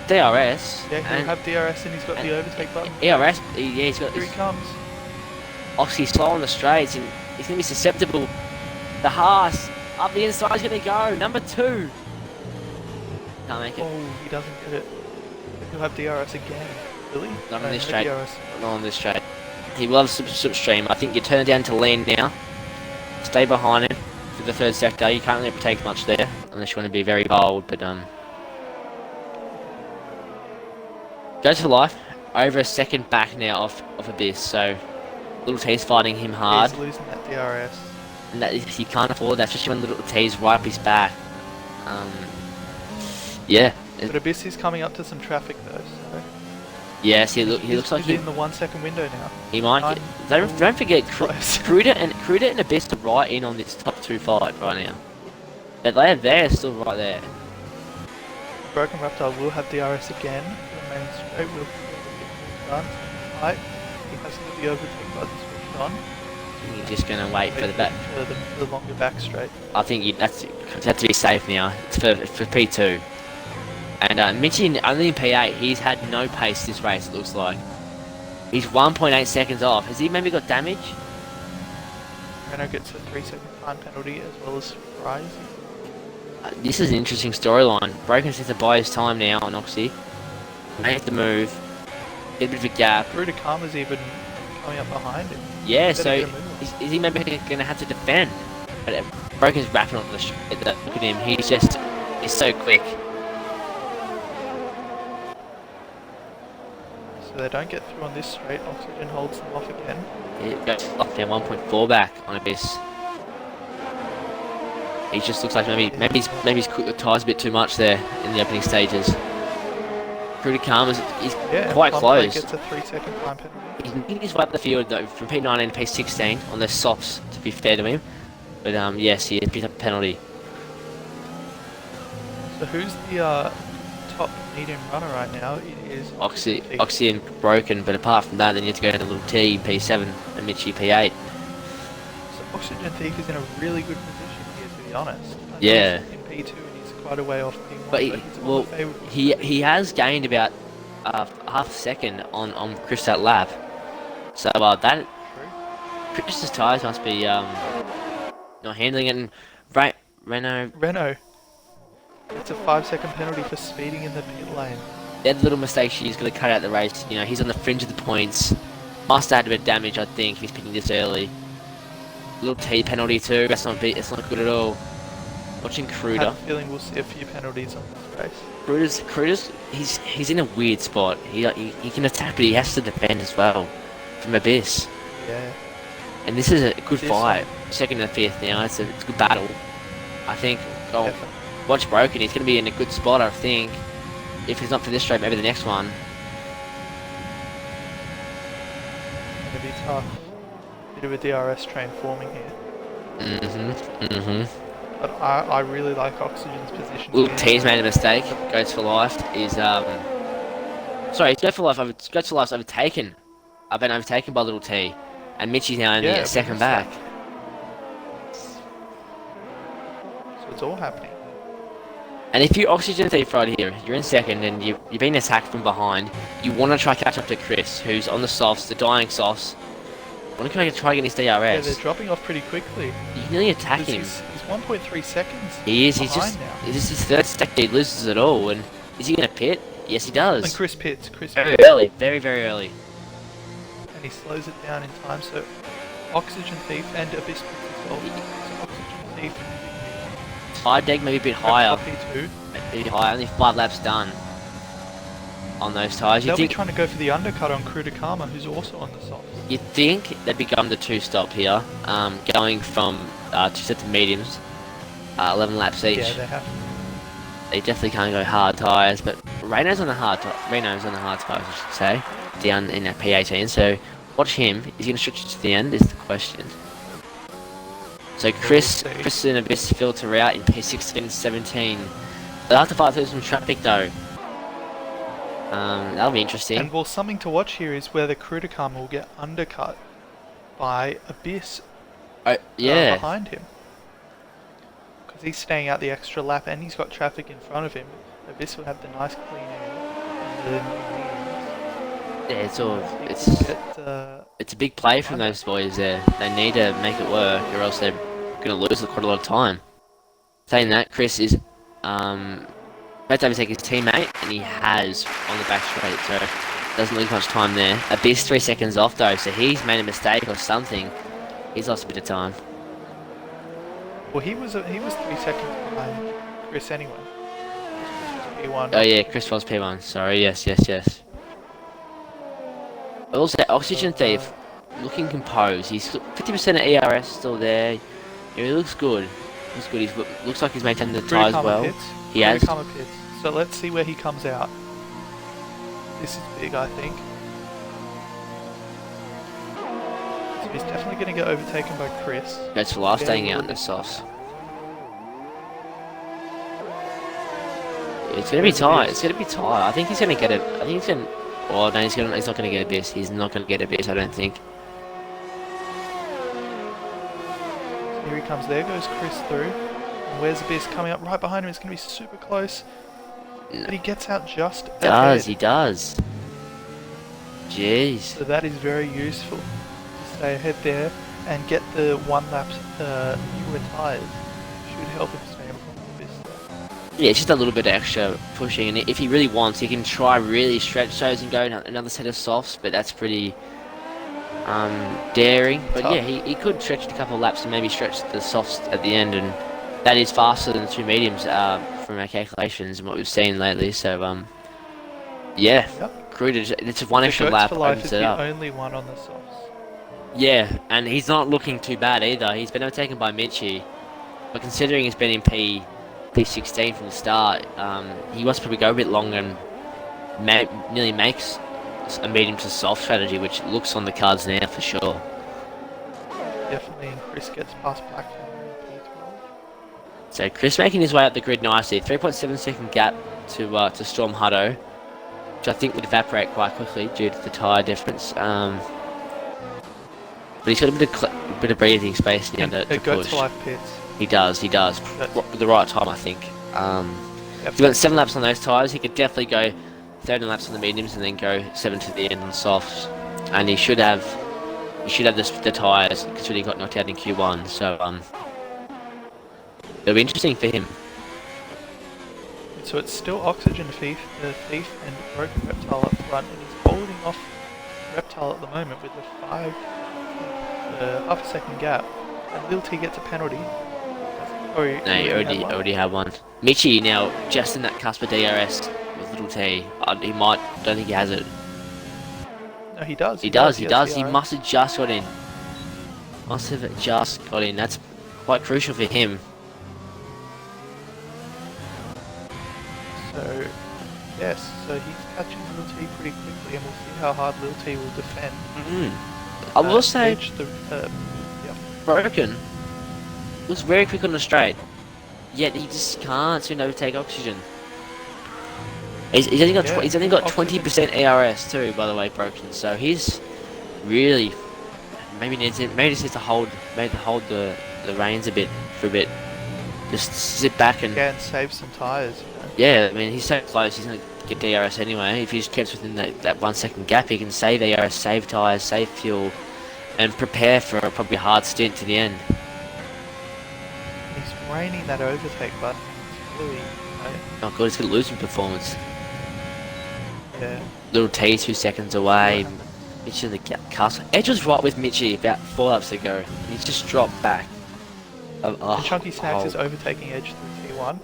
DRS. Yeah, he'll and have DRS and he's got and- the overtake button. ERS. Yeah, he's got Here he this. comes. Oxy slow on the straights, and he's going to be susceptible. The Haas up the inside is going to go. Number 2. Can't make it. Oh, he doesn't get it. He'll have DRS again. Really? Not No, on this no straight. DRS. Not on this straight. He loves slipstream. I think you turn it down to lean now. Stay behind him for the 3rd sector. You can't really take much there unless you want to be very bold. But Goes for Life over a second back now off Abyss. So Little T's fighting him hard, He's losing that DRS. and that he can't afford that, especially when Little T's right up his back. Yeah. But Abyss is coming up to some traffic though, so Yes, he looks like he's he in the 1 second window now. He might I'm get. Don't forget, close. Cruder and Abyss are right in on this top 2 fight right now. They're still right there. Broken Reptile will have DRS again. The main straight will done. tight. He has the overtake button switched on. You're just going to wait for the back. For the longer back straight. I think you have to be safe now. It's for P2. And Mitchie, only in P8, he's had no pace this race, it looks like. He's 1.8 seconds off. Has he maybe got damage? Renault gets a 3-second time penalty as well as Fries. This is an interesting storyline. Broken seems to buy his time now on Oxy. May have to move. Get a bit of a gap. Rudakama's even coming up behind him. Yeah, so is he maybe going to have to defend? But Broken's wrapping on the look at him. He's so quick. So they don't get through on this straight. Oxygen holds them off again. It goes off down 1.4 back on Abyss. He just looks like maybe he's cooked the tyres a bit too much there in the opening stages. Rudakama is quite close. Gets a 3-second time penalty. He's making his way up the field though from P19 to P16 on the softs, to be fair to him. But yes, he has picked up a penalty. So who's the top medium runner right now? It is Oxy and Broken, but apart from that, then you have to go down to Little T, P7, and Mitchie, P8. So Oxygen Thief is in a really good position here, to be honest. Yeah. In P2 and he's quite a way off P1. But he has gained about half a second on Chris that lap. So that Chris's tyres must be not handling it. And Renault. It's a 5-second penalty for speeding in the pit lane. That little mistake she's going to cut out the race. You know, he's on the fringe of the points. Must have had a bit of damage, I think, if he's picking this early. Little T penalty too. That's not good at all. Watching Kruder. I have a feeling we'll see a few penalties on this race. Kruder's he's in a weird spot. He can attack, but he has to defend as well from Abyss. Yeah. And this is a good fight. Second and fifth now. It's a good battle. I think. Watch Broken. He's going to be in a good spot, I think. If he's not for this straight, maybe the next one. Going to be tough. Bit of a DRS train forming here. But I really like Oxygen's position. Little T's made a mistake. Goes for life is sorry, Goes for Life's overtaken. I've been overtaken by Little T, and Mitchie's now only a second back. So it's all happening. And if you're Oxygen Thief right here, you're in second and you're being attacked from behind, you want to try catch up to Chris, who's on the softs, the dying softs. You want to try to get his DRS. Yeah, they're dropping off pretty quickly. You can nearly attack him. He's 1.3 seconds. He is. He's just. Now. This is his third stack. He loses it all. And is he going to pit? Yes, he does. And Chris pits. Very early. Very, very early. And he slows it down in time. So Oxygen Thief and Abyss as well. So Oxygen Thief. Tide deck maybe a bit higher. P2. Maybe higher. Only 5 laps done on those tyres. They'll be trying to go for the undercut on Rudakama, who's also on the softs. You'd think they'd become the 2-stop here, going from 2 sets of mediums, 11 laps each. Yeah, they have. They definitely can't go hard tyres, but Reno's on the hard tyres, I should say, down in that P18. So watch him. Is he going to stretch it to the end? Is the question. So Chris and Abyss filter out in P16 and 17. They'll have to fight through some traffic though. That'll be interesting. And well, something to watch here is where the Rudakama will get undercut by Abyss behind him. Because he's staying out the extra lap and he's got traffic in front of him. Abyss will have the nice clean air. Yeah, it's a big play from those boys there. They need to make it work or else they're going to lose quite a lot of time. Saying that, Chris is about to overtake his teammate, and he has on the back straight, so doesn't lose much time there. Abyss 3 seconds off though, so he's made a mistake or something. He's lost a bit of time. Well, he was 3 seconds behind Chris anyway. Chris was P1. Oh yeah, Chris was P1. Sorry, yes. Also, Oxygen Thief looking composed. He's 50% of ERS still there. Yeah, he looks good. He looks like he's maintained the tyres well. He has. Pits. So let's see where he comes out. This is big, I think. So he's definitely going to get overtaken by Chris. Goes for life, staying out in the softs. It's going to be tight. I think he's going to get it. Oh no, he's not gonna get Abyss. He's not gonna get Abyss, I don't think. So here he comes. There goes Chris through. And where's Abyss coming up right behind him? It's going to be super close. No. But he gets out just Does ahead. he does? Jeez. So that is very useful to stay ahead there and get the one lap newer tyres. Should help him stay in front of Abyss. Yeah, it's just a little bit extra pushing, and if he really wants, he can try really stretch those and go another set of softs, but that's pretty daring. But Tough. yeah, he could stretch it a couple of laps and maybe stretch the softs at the end, and that is faster than the two mediums from our calculations and what we've seen lately. So yeah, Yep. Crude, it's one extra Goats lap for Life opens is it the up. only one on the softs. Yeah, and he's not looking too bad either. He's been overtaken by Mitchie, but considering he's been in P16 from the start, he wants to probably go a bit longer and nearly makes a medium to soft strategy, which looks on the cards now for sure. Definitely, and Chris gets past Blackhammer in P12. So Chris making his way up the grid nicely, 3.7 second gap to Storm Hutto, which I think would evaporate quite quickly due to the tyre difference. But he's got a bit of breathing space now to Goats push. for Life pits. He does. With the right time, I think. Yep. If he went 7 laps on those tyres, he could definitely go 13 laps on the mediums and then go 7 to the end on softs. And he should have the tyres, considering he got knocked out in Q1. So it'll be interesting for him. So it's still Oxygen Thief and Broken Reptile up front, and he's holding off Reptile at the moment with the half a second gap. And Lil T gets a penalty. No, he already had one. Mitchie now just in that cusp of DRS with Little T. Don't think he has it. No, he does. He does. He DRS. must have just got in. That's quite crucial for him. So, yes, so he's catching Lil T pretty quickly, and we'll see how hard Lil T will defend. I will say, yeah. Broken looks very quick on the straight, yet he just can't seem to overtake Oxygen. He's only got 20% ARS too, by the way, Broken. So he's really maybe just needs to hold the reins a bit for a bit. Just sit back and save some tyres. Yeah, I mean he's so close. He's gonna get DRS anyway. If he just keeps within that 1 second gap, he can save ARS, save tyres, save fuel, and prepare for a probably hard stint to the end. He's raining that overtake button. It's really, Oh god, he's gonna lose in performance. yeah. Little T 2 seconds away. Mitchie in the castle. Edge was right with Mitchie about 4 laps ago. He's just dropped back. And Chunky Snacks is overtaking Edge through T1.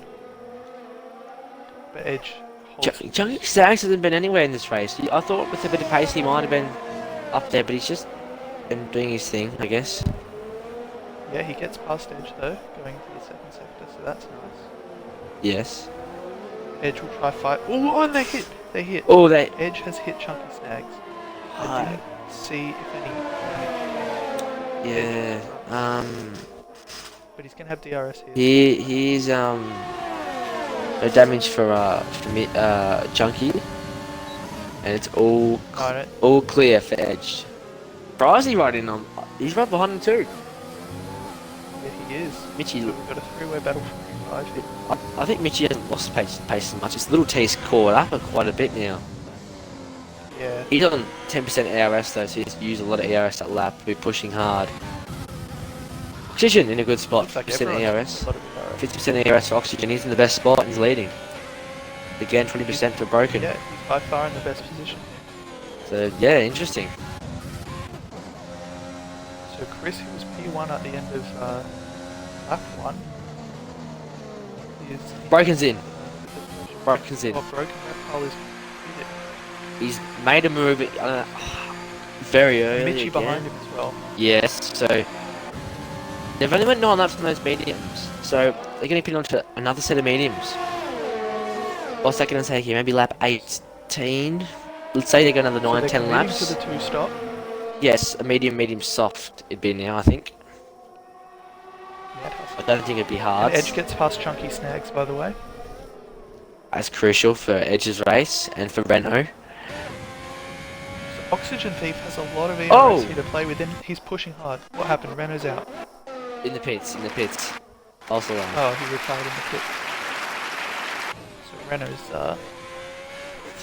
But Edge holds. Chunky Snacks hasn't been anywhere in this race. I thought with a bit of pace he might have been up there, but he's just been doing his thing, I guess. Yeah, he gets past Edge though, going into the second sector, so that's nice. Yes. Edge will try fight. Oh, and they hit! They hit! Oh, they... Edge has hit Chunky Snags. I didn't see if any damage. Yeah, But he's gonna have DRS here. he's no damage for Chunky, and it's all clear for Edge. Bryzy right in on. He's right behind him too. Yeah, he is. Mitchie, So we've got a three-way battle for 5 here. I think Mitchie hasn't lost pace as much. It's Little T's caught up quite a bit now. Yeah. He's on 10% ARS though, so he's used a lot of ARS that lap. We're pushing hard. Oxygen in a good spot. Looks like 50% everyone's ARS. a lot of ARS. 50% ARS for Oxygen. He's in the best spot and he's leading. Again, 20% for Broken. Yeah, he's by far in the best position. So yeah, interesting. So Chris, who was P1 at the end of lap 1, is... Broken's in. Broken's in. Oh, Broken Reptile is completed. He's made a move very early. Mitchie behind him as well. Yes, so they've only went 9 laps on those mediums, so they're going to pin onto another set of mediums. What's that going to take here? Maybe lap 18? Let's say they go another 9, 10 laps. So they're to the 2-stop. Yes, a medium soft it'd be now, I think. Yeah, I don't think it'd be hard. and Edge gets past Chunky Snags, by the way. That's crucial for Edge's race and for Renault. Oxygen Thief has a lot of Oh! ERS here to play with, and he's pushing hard. What happened? Renault's out. In the pits, in the pits. Also Oh, he retired in the pit. So Renault's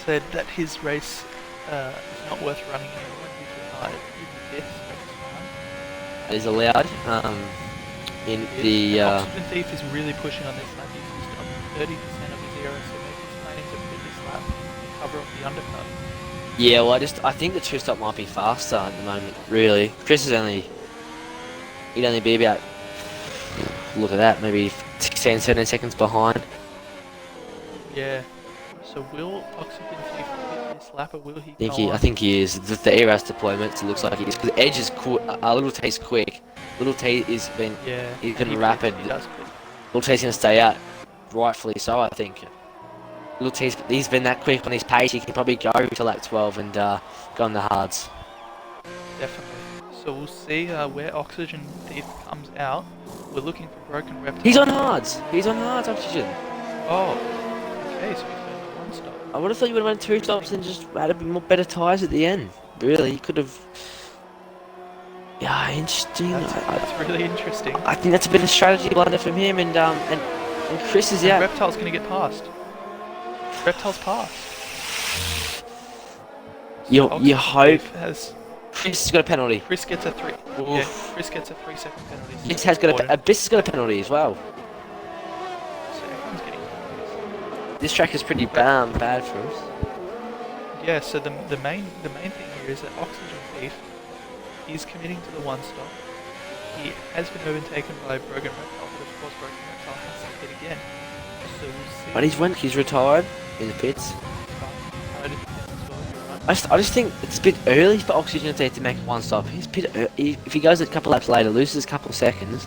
said that his race is not worth running anymore. He's retired. He's in fifth, is allowed. In the Oxygen Thief is really pushing on this lap. He's used up 30% of his ERS, so maybe he's planning to pit this lap and cover up the undercut. yeah, well, I think the two stop might be faster at the moment. Really, Chris is he'd only be about, look at that, maybe 16, 17 seconds behind. Yeah. So will Oxygen Thief pit this lap, or will he go on? I think he is. The ERS deployment, it looks like he is. Because Edge is Little T's quick. Little T is been Yeah. he's been he rapid. He does pit. Little T's gonna stay out, rightfully so, I think. Little T's he's been that quick on his pace. He can probably go to lap 12 and go on the hards. Definitely. So we'll see where Oxygen Thief comes out. We're looking for Broken Reptile. He's on hards. He's on hards. Oxygen. Oh. Okay, so he's going one stop. I would have thought you would have won 2 stops and just had a bit more better tyres at the end. Really, you could have. Yeah, interesting. That's really interesting. I think that's a bit of a strategy blunder from him, and Chris is out. Reptile's going to get past. Reptile's past. You Oxygen hope Thief has. Chris has got a penalty. Chris gets a 3. Oof. Yeah, Chris gets a 3-second penalty. Bliss has got Bliss has got a penalty as well. So everyone's getting penalties. This track is pretty bad for us. Yeah, so the main thing here is that Oxygen Thief is committing to the one stop. He has been overtaken by Broken Reptile, but of course Broken Reptile has to hit again. So we'll see. But he's retired in the pits. I didn't think as well, you're right. I just think it's a bit early for Oxygen to make one stop. If he goes a couple laps later, loses a couple of seconds.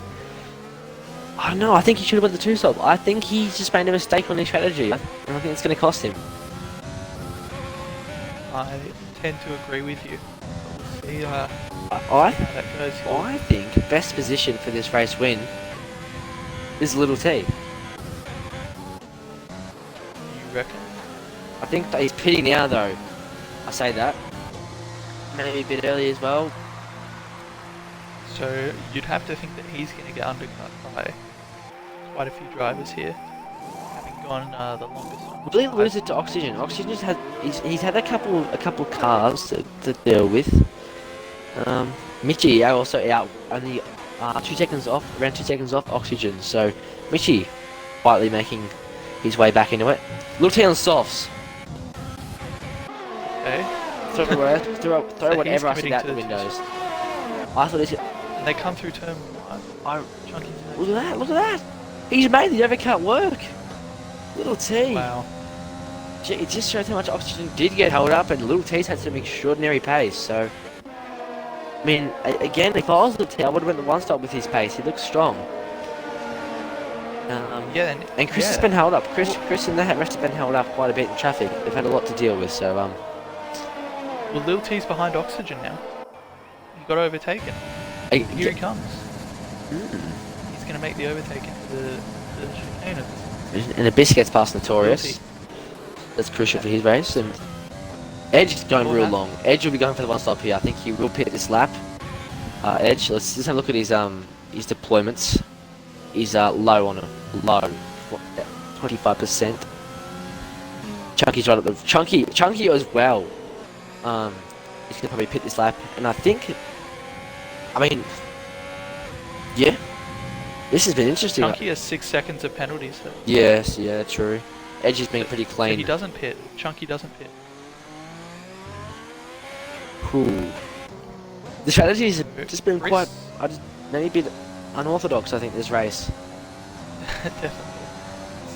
I don't know. I think he should have went the 2 stop. I think he's just made a mistake on his strategy, and I think it's going to cost him. I tend to agree with you. We'll see how that goes. I think best position for this race win is Little T. You reckon? I think that he's pitting now, though. I say that. Maybe a bit early as well. So you'd have to think that he's going to get undercut by quite a few drivers here, having gone the longest. Will he lose it to Oxygen? Oxygen just had he's had a couple cars to deal with. Mitchie also out only 2 seconds off, around 2 seconds off Oxygen. So Mitchie quietly making his way back into it. Little T on softs. Okay. Throw So whatever I he's see out the committing to windows. I thought And they come through turn 1. Chunky look at that! He's made the overcut work. Little T. Wow. It just shows how much Oxygen did get held up, and Little T's had some extraordinary pace. So, I mean, again, if I was Little T, I would have went the 1 stop with his pace. He looks strong. Yeah, and Chris has been held up. Chris and the rest have been held up quite a bit in traffic. They've had a lot to deal with. So, well, Lil T's behind Oxygen now. He got overtaken. Here he comes. He's going to make the overtake into the chicane of this. And Abyss gets past Notorious. That's crucial for his race. And Edge is going real long. Edge will be going for the 1 stop here. I think he will pit this lap. Edge, let's just have a look at his deployments. He's low on a low, 25%. Chunky's right up the Chunky as well. He's gonna probably pit this lap, and I think, I mean, yeah, this has been interesting. Chunky has 6 seconds of penalties. So. Yes, yeah, true. Edge has been pretty So clean. he doesn't pit. Chunky doesn't pit. Cool. The strategy has just been quite, maybe a bit unorthodox. I think this race. Definitely.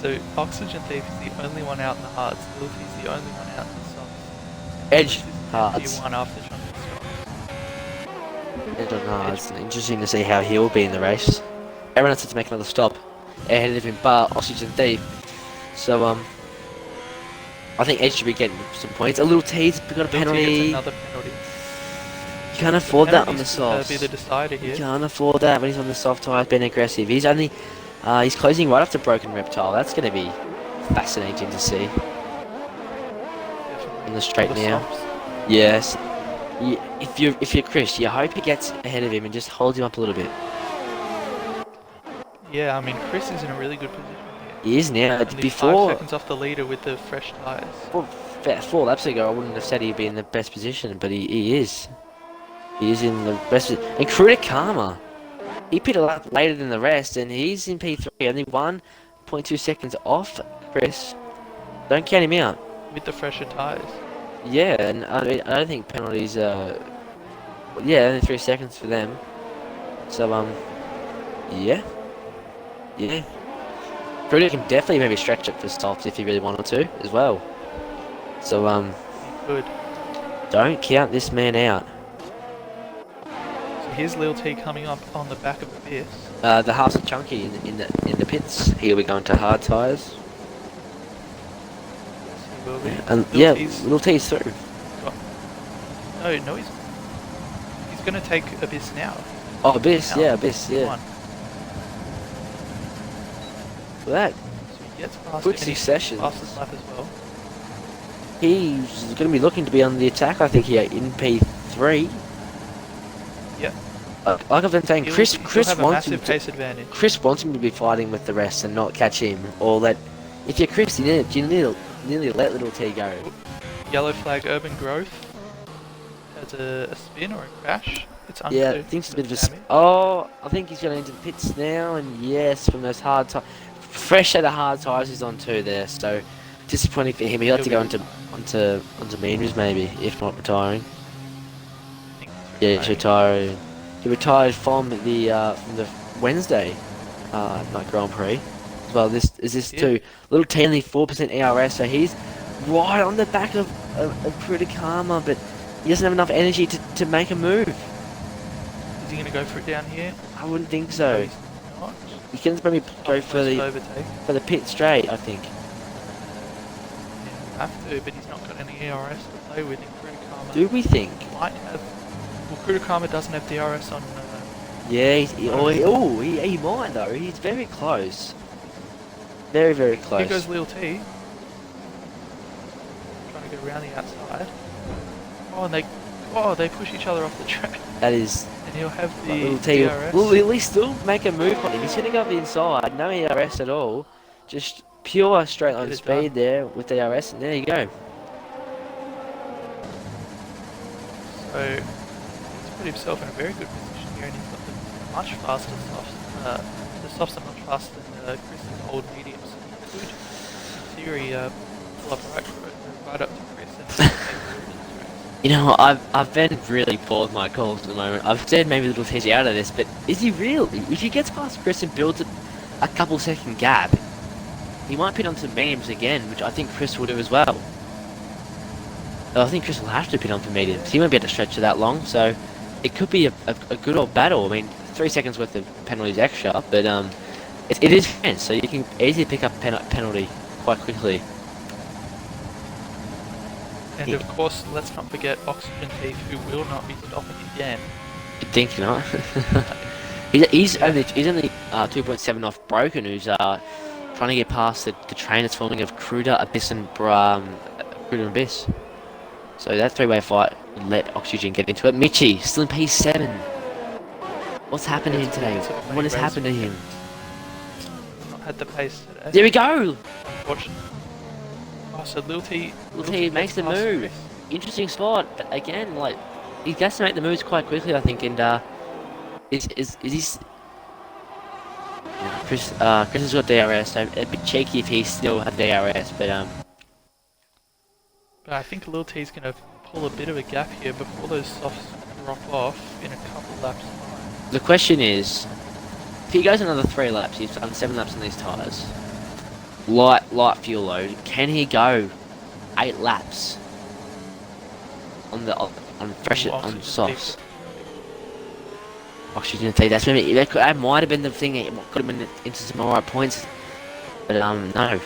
So Oxygen Thief is the only one out in the hards. Lil T's the only one out in the softs. Edge hards. One after Chunky stops. Edge on hards. Interesting to see how he'll be in the race. Everyone has to make another stop ahead of him, but Oxygen Thief. So I think Edge should be getting some points. A Little T's got a penalty. Gets another penalty. You can't afford that on the softs. Be the decider here. You can't afford that when he's on the soft tires, being aggressive. He's only he's closing right after Broken Reptile. That's going to be fascinating to see. Definitely. On the straight All the now. softs. Yes. if you're Chris, you hope he gets ahead of him and just holds him up a little bit. Yeah, I mean, Chris is in a really good position here. He is now. Only 5 Before seconds off the leader with the fresh tyres. four, 4 laps ago, I wouldn't have said he'd be in the best position, but he is. He is in the best. And Kruder Karma, he pitted a lap later than the rest, and he's in P3, only 1.2 seconds off Chris. Don't count him out. With the fresher tyres. Yeah, and I don't think penalties. Yeah, only 3 seconds for them. So yeah. Kruder can definitely maybe stretch it for softs if he really wanted to as well. So Good. don't count this man out. So here's Lil T coming up on the back of Abyss. The halves are chunky in the pits. Here we go into hard tyres. Yes, he will be. And Lil yeah, T's little T's through. No, he's going to take Abyss now. Oh, Abyss, Now, yeah, Abyss, yeah. 51. For that, So he gets past quick him and he succession. fastest lap as well. He's going to be looking to be on the attack, I think, here in P3. Yeah. Like I've been saying, He'll Chris have a wants him massive to, pace advantage. Chris wants him to be fighting with the rest and not catch him. Or let, if you're Chris, you nearly let little T go. Yellow flag urban growth has a spin or a crash. It's under. Yeah, I think it's a bit of a. damage. I think he's going into the pits now, and yes, from those hard tires, fresh set of hard tires he's on too there. So disappointing for him. He'll have to go onto mediums maybe, if not retiring. I think it's Yeah, he's retiring. He retired from the Wednesday night Grand Prix. As well, this too. Little T only 4% ERS, so he's right on the back of Kruder Karma, but he doesn't have enough energy to make a move. Is he going to go for it down here? I wouldn't think No, so. he's not. You can maybe go for Close to the overtake. pit straight, I think. Yeah, he'll have to, but he's not got any ERS to play with. And Kruder Karma Do we think? might have. Well, Kruder Karma doesn't have DRS on. Yeah, he might though. He's very close. Very, very close. Here goes Lil T. Trying to go around the outside. Oh, and they push each other off the track. That is. And he'll have the Little T DRS. will at least still make a move on him. He's hitting up the inside, no ERS at all. Just pure straight line Get it speed done. there with the ERS, and there you go. So he's put himself in a very good position here, and he's got the much faster softs. The softs are much faster than Chris's old mediums. So he could, in theory, pull up right up to Chris and make the race. You know, I've been really poor with my calls at the moment. I've said maybe Little T's out of this, but is he really? If he gets past Chris and builds a couple second gap, he might pit onto mediums again, which I think Chris will do as well. I think Chris will have to pit onto mediums. He won't be able to stretch it that long, so it could be a good old battle. I mean, 3 seconds worth of penalties extra, but it is fence, so you can easily pick up a penalty quite quickly. And of course, let's not forget Oxygen Thief, who will not be stopping again. You'd think not. he's only 2.7 off Broken, who's trying to get past the train that's forming of Kruder, Abyss, and Kruder and Abyss. So that three-way fight would let Oxygen get into it. Mitchie still in P7. What's happened to him today? What has happened to him? Not had the pace today. There we go. Unfortunately. Oh, so Lil T Makes the gets past move. Chris. Interesting spot, but again, like he has to make the moves quite quickly, I think. And is he? Chris has got DRS, so a bit cheeky if he still had DRS, but But I think Lil T's going to pull a bit of a gap here before those softs drop off in a couple laps time. the question is, if he goes another 3 laps, he's done 7 laps on these tyres. Light fuel load. Can he go 8 laps on softs? Oxygen T. That's maybe that might have been the thing that could have been into some alright points, but no.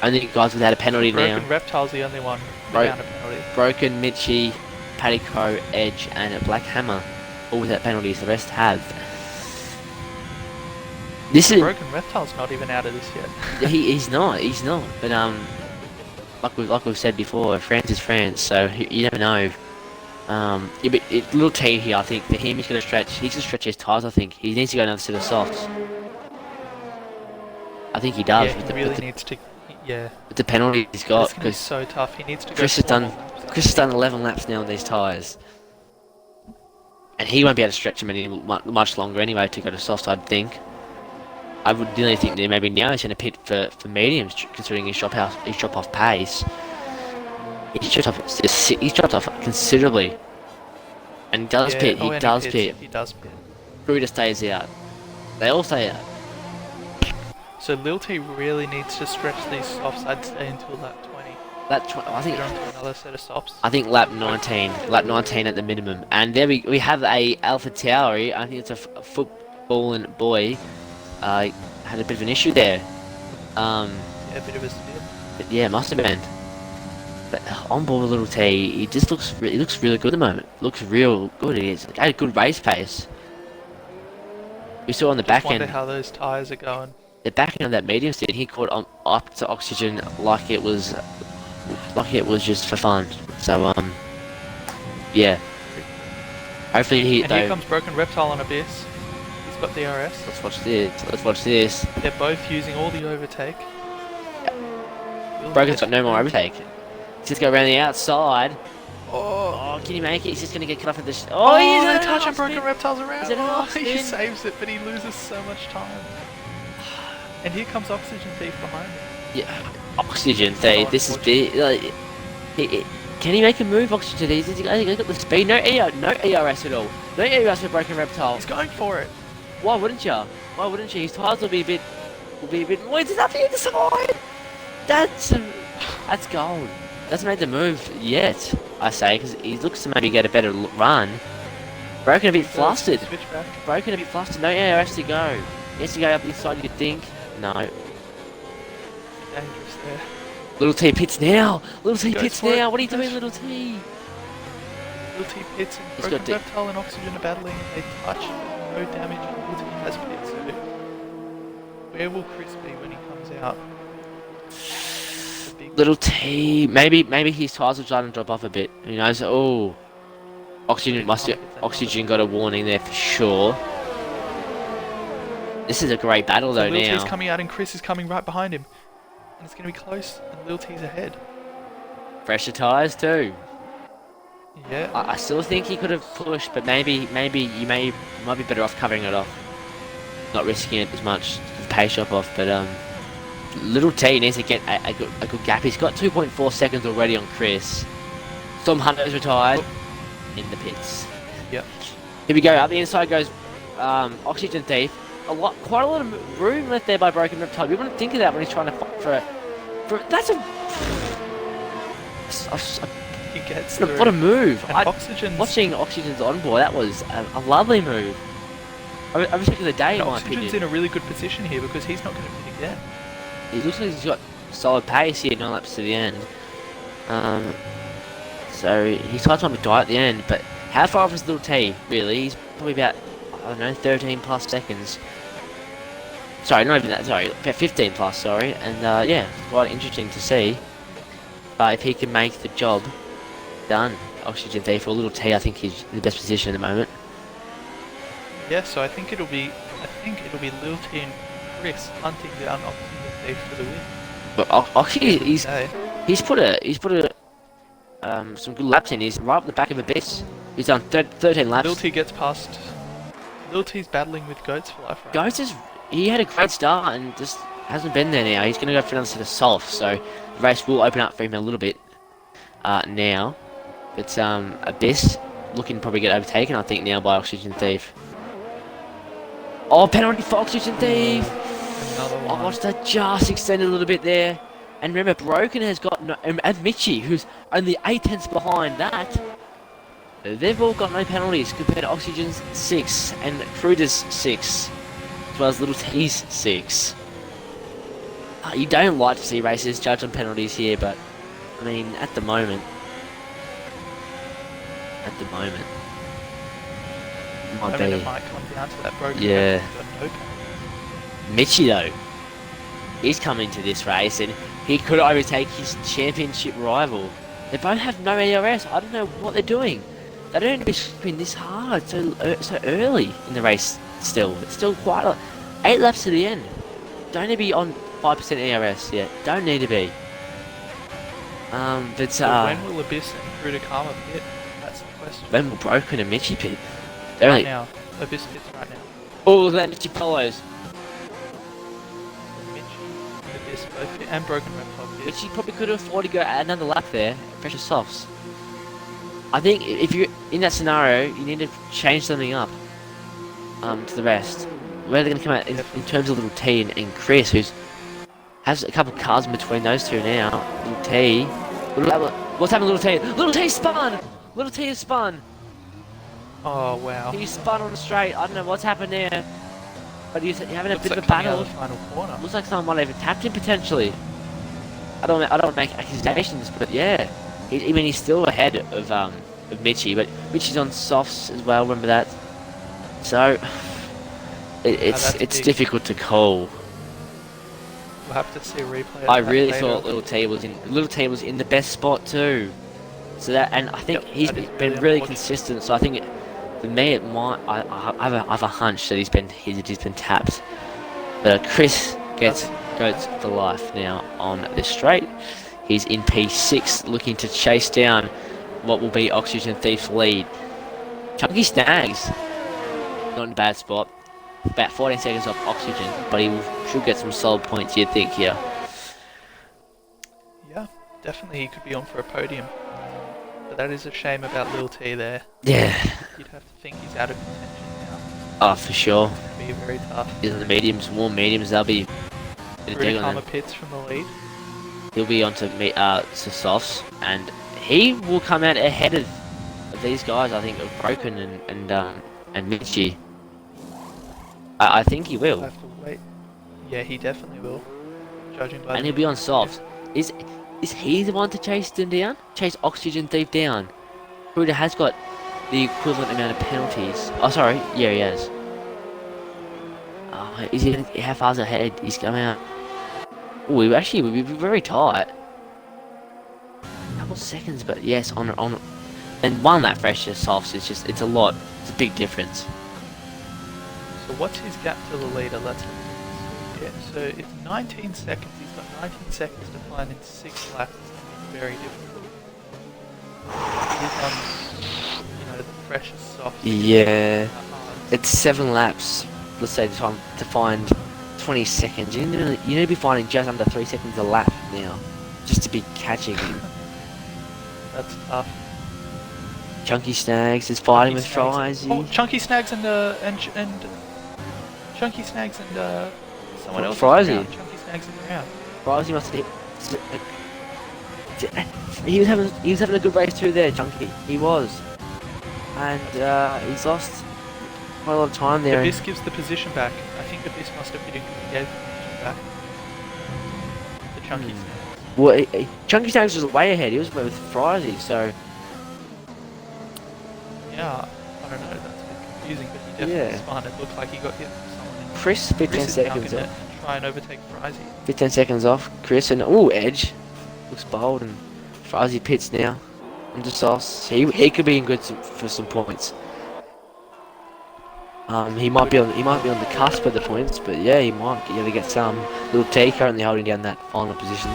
Only guys without a penalty now. Broken Reptile's the only one without a penalty. Broken, Mitchie, Paddy Crow, Edge, and a Black Hammer, all without penalties. The rest have. This is Broken Reptile's not even out of this yet. he's not. But like we've said before, France is France, so you never know. Yeah, but little T here, I think for him, he's gonna stretch. He's gonna stretch his tires. I think he needs to go another set of softs. I think he does Yeah, with he the really with the, needs to. Yeah, with the penalty he's it's got gonna be because so tough. He needs to go. Chris has 4 done more laps, I Chris has think. done 11 laps now on these tires, and he won't be able to stretch him any much longer anyway to go to softs. I'd think. I would really think that maybe now he's going to pit for mediums, considering his drop off pace. He's dropped off considerably, and he does Yeah. pit. Oh, He and does he pits. pit. He does pit. Fruita stays out. They all stay out. So Lil T really needs to stretch these softs. I'd say until lap 20. I think. Get onto another set of softs. I think lap 19 at the minimum. And there we have a Alpha Tauri. I think it's a footballing boy. Had a bit of an issue there. Yeah, a bit of a spin. But yeah, must have been. But on board with Little T, he just looks really good at the moment. Looks real good. He's got a good race pace. We saw on the back Wonder end. how those tyres are going. The back end of that medium seat, he caught up to oxygen like it was just for fun. So yeah. Hopefully And here comes Broken Reptile on Abyss. He's got DRS. Let's watch this. Let's watch this. They're both using all the overtake. Broken's got no more overtake. He's just go around the outside. Oh, Oh, can he make it? He's just gonna get cut off at this. oh, he's they're at touching an Broken off Reptiles around. He's at an Oh, off he spin. saves it, but he loses so much time. And here comes Oxygen Thief behind him. Yeah, oxygen. This is big. Like, can he make a move? Oxygen. He's got the speed. No ERS at all. No ERS for Broken Reptile. He's going for it. Why wouldn't you? Why wouldn't you? His tires will be a bit more. It's up the side. That's gold. Doesn't make the move yet, I say, because he looks to maybe get a better run. Broken a bit flustered. Switch back. Broken a bit flustered. No ERS to go. He has to go up inside. You'd think. No. Dangerous there. Little T pits now. Little T Goes pits for it. now. What are you doing, Little T? Lil T pits and He's Broken got the- Reptile and Oxygen are battling and they touch. No damage and Lil T has pit. So where will Chris be when he comes out? The big Little T. Maybe his tires are starting to drop off a bit. Who knows? Oh. Oxygen got a warning there for sure. This is a great battle though Lil T's now. coming out and Chris is coming right behind him. And it's going to be close and Lil T's ahead. Fresher tires too. Yeah. I still think he could have pushed, but maybe you might be better off covering it off, not risking it as much. The pace drop off, but Little T needs to get a good gap. He's got 2.4 seconds already on Chris. Storm Hunter's retired in the pits. Yep. Here we go. Up the inside goes Oxygen Thief. Quite a lot of room left there by Broken Reptile. You wouldn't think of that when he's trying to fight for that's He gets what through. a move. And Oxygen's, Watching Oxygen's onboard, that was a lovely move. I respect the day, in my Oxygen's opinion. in a really good position here because he's not going to pit again. He looks like he's got solid pace here, 9 laps to the end. So his tire time would die at the end, but how far off is Little T, really? He's probably about, I don't know, 13 plus seconds. Sorry, not even that, sorry, about 15 plus, sorry. And yeah, quite interesting to see. If he can make the job done, Oxygen Thief or Little T, I think he's in the best position at the moment. Yeah, so I think it'll be Lil T and Chris hunting down Oxygen Thief for the win. But Oxy, he's Okay. put some good laps in. He's right up the back of Abyss. He's done 13 laps. Lil T gets past. Lil T's battling with Goat's Fly. Ghost he had a great start and just hasn't been there now. He's going to go for another set of softs, so the race will open up for him a little bit now. But Abyss looking to probably get overtaken, I think, now by Oxygen Thief. Oh, penalty for Oxygen Thief! Another I one. watched that just extend a little bit there. And remember, Broken has got no, and Mitchie, who's only 8 tenths behind that. They've all got no penalties compared to Oxygen's 6 and Fruita's 6, as well as Little T's 6. You don't like to see races judged on penalties here, but I mean, at the moment, I might mean, be. it might come down to that Broken. Yeah. Reptile's got no penalty. Mitchie though, he's coming to this race and he could overtake his championship rival. They both have no ERS. I don't know what they're doing. They don't need to be scrapping this hard so early in the race. It's still quite 8 laps to the end. Don't need to be on 5% ERS yet. Don't need to be. But So when will Abyss and Fruta Karma pit? That's the question. when will Broken and Mitchie pit? Right now. Abyss pits right now. Oh, look at that Mitchie follows. Mitchie, Abyss both pit, and Broken Reptile pit. Mitchie probably could have afforded to go another lap there. Pressure softs. I think if you're in that scenario, you need to change something up. To the rest. Where they're going to come out in terms of Little T and Chris, who's has a couple of cars in between those two now. Little T. What's happened, Little T? Little T spun! Little T is spun! Oh wow. He spun on the straight. I don't know what's happened there. But he's having a Looks bit like of a coming out battle. of the final corner. Looks like someone might have even tapped him potentially. I don't want to make accusations, but yeah. He's still ahead of Mitchie, but Mitchie's on softs as well, remember that? So it's difficult to call. We'll have to see a replay. I really thought Little T was in the best spot too. So that, and I think he's been really consistent. So I think for me it might. I have a hunch that he's been tapped. But Chris goes for life now on this straight. He's in P6, looking to chase down what will be Oxygen Thief's lead. Chunky Snags, not in a bad spot. About 14 seconds off Oxygen, but he should get some solid points, you'd think, here. Yeah, definitely he could be on for a podium. But that is a shame about Lil T there. Yeah. You'd have to think he's out of contention now. Oh, for sure. It's going to be very tough. In the warm mediums, they'll be... Karma pits from the lead. He'll be on to softs, and he will come out ahead of these guys, I think, of Broken and Mitchie. I think he will. We'll have to wait. Yeah, he definitely will. Judging by. And he'll be on softs. Is he the one to chase them down? Chase Oxygen Thief down? Fruta has got the equivalent amount of penalties. Oh, sorry. Yeah, he has. Is he? How far's ahead? He's coming out. Oh, we would be very tight. A couple seconds, but yes, on and one lap fresh to softs is just it's a lot. It's a big difference. So what's his gap to the leader? Let's look at this. Yeah, so it's 19 seconds. He's got 19 seconds to find in 6 laps. It's going to be very difficult. He's on, the freshest soft. Yeah, it's 7 laps. Let's say the time to find 20 seconds. You need to be finding just under 3 seconds a lap now, just to be catching him. That's tough. Chunky Snags is fighting with Frizy. Oh, Chunky Snags and Chunky Snags and someone else. Frizy. Chunky Snags in the round. Frizy must have hit. He was having a good race too there, Chunky. He was, and he's lost quite a lot of time there. Abyss gives the position back. I think Abyss must have gave the position back to Chunky Snags. Well, Chunky Snags was way ahead. He was with Frizy, so. Yeah, I don't know, that's a bit confusing, but he definitely spun. It looked like he got hit from someone. Chris, 15 seconds off. Try and overtake Frizy. 15 seconds off, Chris, and Edge looks bold, and Frizy pits now. Under sauce. He could be in good for some points. He might be on the cusp of the points, but yeah, he might get some. Little T currently holding down that final position.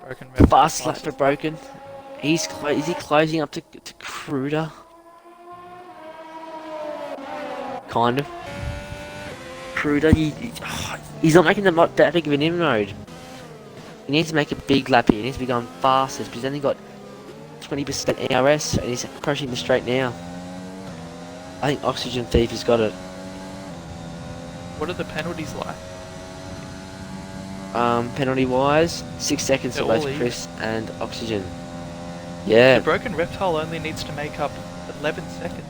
Broken Fast lap for Broken. Is he closing up to Kruder? Kind of. Kruder, he's not making that big of an inroad. He needs to make a big lap here. He needs to be going fastest, but he's only got 20% ARS, and he's approaching the straight now. I think Oxygen Thief has got it. What are the penalties like? Penalty wise, 6 seconds for both Chris and Oxygen. Yeah. The Broken Reptile only needs to make up 11 seconds.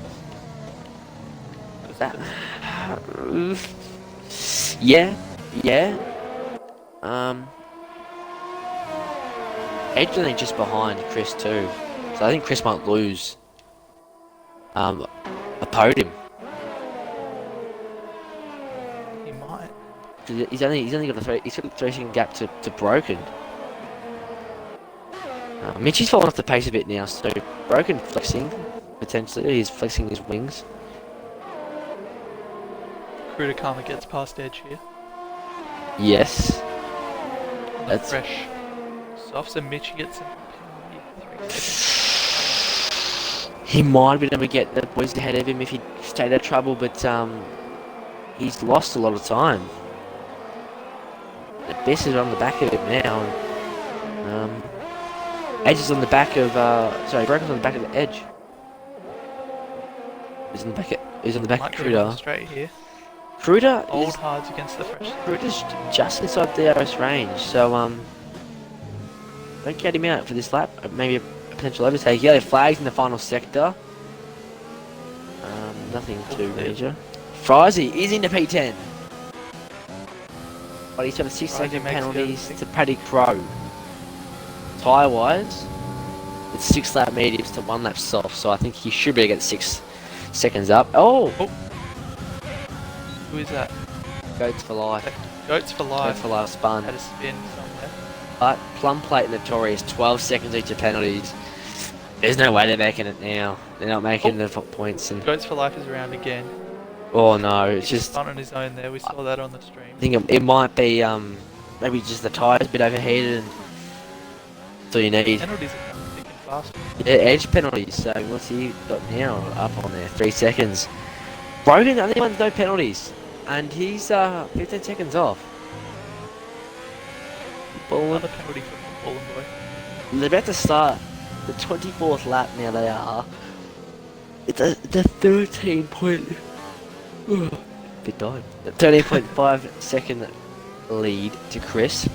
Yeah. Edge only just behind Chris too, so I think Chris might lose a podium. He might. He's only got a 3 second gap to Broken. Mitchie's fallen off the pace a bit now, so Broken flexing, potentially. He's flexing his wings. Krudakama gets past Edge here. Yes. On the That's fresh softs, and Mitchie gets him 3 seconds. He might have been able to get the boys ahead of him if he stayed out of trouble, but he's lost a lot of time. The best is on the back of him now. And, Edge is on the back of Broken's on the back of the Edge. He's on the back of Might get him on the Kruder. straight here. Kruder Old is hards against the fresh. Kruder's just inside the RS range, so don't count him out for this lap. Maybe a potential overtake. Yellow flags in the final sector. Nothing too major. Frizy is into P10. But he's got a 6-second penalties to Paddy Crow. Tyre wise, it's 6 lap mediums to 1 lap soft, so I think he should be able to get 6 seconds up. Oh! Who is that? Goats for life. Goats for life. Goats for life spun. Had a spin somewhere. But Plum Plate Notorious, 12 seconds each of penalties. There's no way they're making it now. They're not making the points. And Goats for life is around again. oh no, it's He's just. spun on his own there. We saw that on the stream. I think it might be maybe just the tyres a bit overheated, and that's all you need. Penalties are coming thick and fast. Yeah, edge penalties. So what's he got now? Up on there, 3 seconds. Brogan, the only one's no penalties, and he's 15 seconds off. Another penalty for Fallen Boy. They're about to start the 24th lap now. They are. It's a 13 point. Bit died. 13.5 second lead to Chris,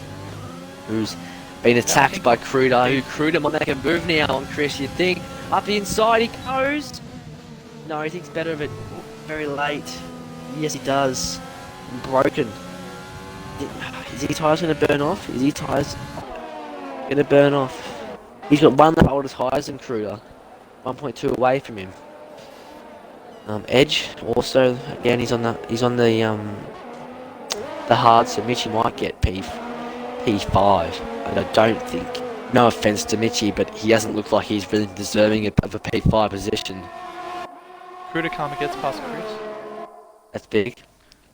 who's been attacked by Kruder. Kruder might make a move now on Chris. You think up the inside he goes? No, he thinks better of it. Very late. Yes, he does. Broken. Is his tyres going to burn off? Is his tyres going to burn off? He's got 1 lap older tyres than Kruder. 1.2 away from him. Edge also again he's on the hard, so Mitchie might get P5, and I don't think. No offense to Mitchie, but he doesn't look like he's really deserving of a P5 position. Krudakama gets past Chris. That's big.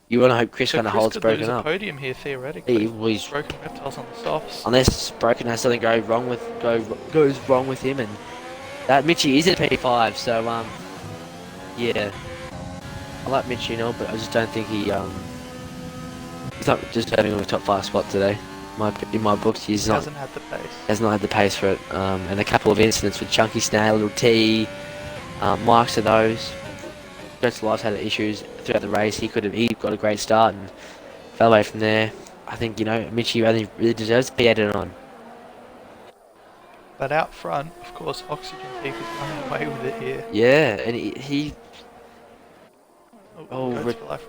You want to hope Chris So kind of Chris holds could Broken lose up. a podium here theoretically. He's Broken reptiles on the softs. unless Broken has something goes wrong with him, and that Mitchie is a P5. So yeah, I like Mitchie, but I just don't think he's not just having a top 5 spot today. In my books, he hasn't had the pace. Has not had the pace for it, and a couple of incidents with Chunky Snail, Little T, marks of those. Goats Lives had issues throughout the race. He got a great start and fell away from there. I think Mitchie really deserves to be added on. But out front, of course, Oxygen Thief is running away with it here. Yeah, and he Goats for life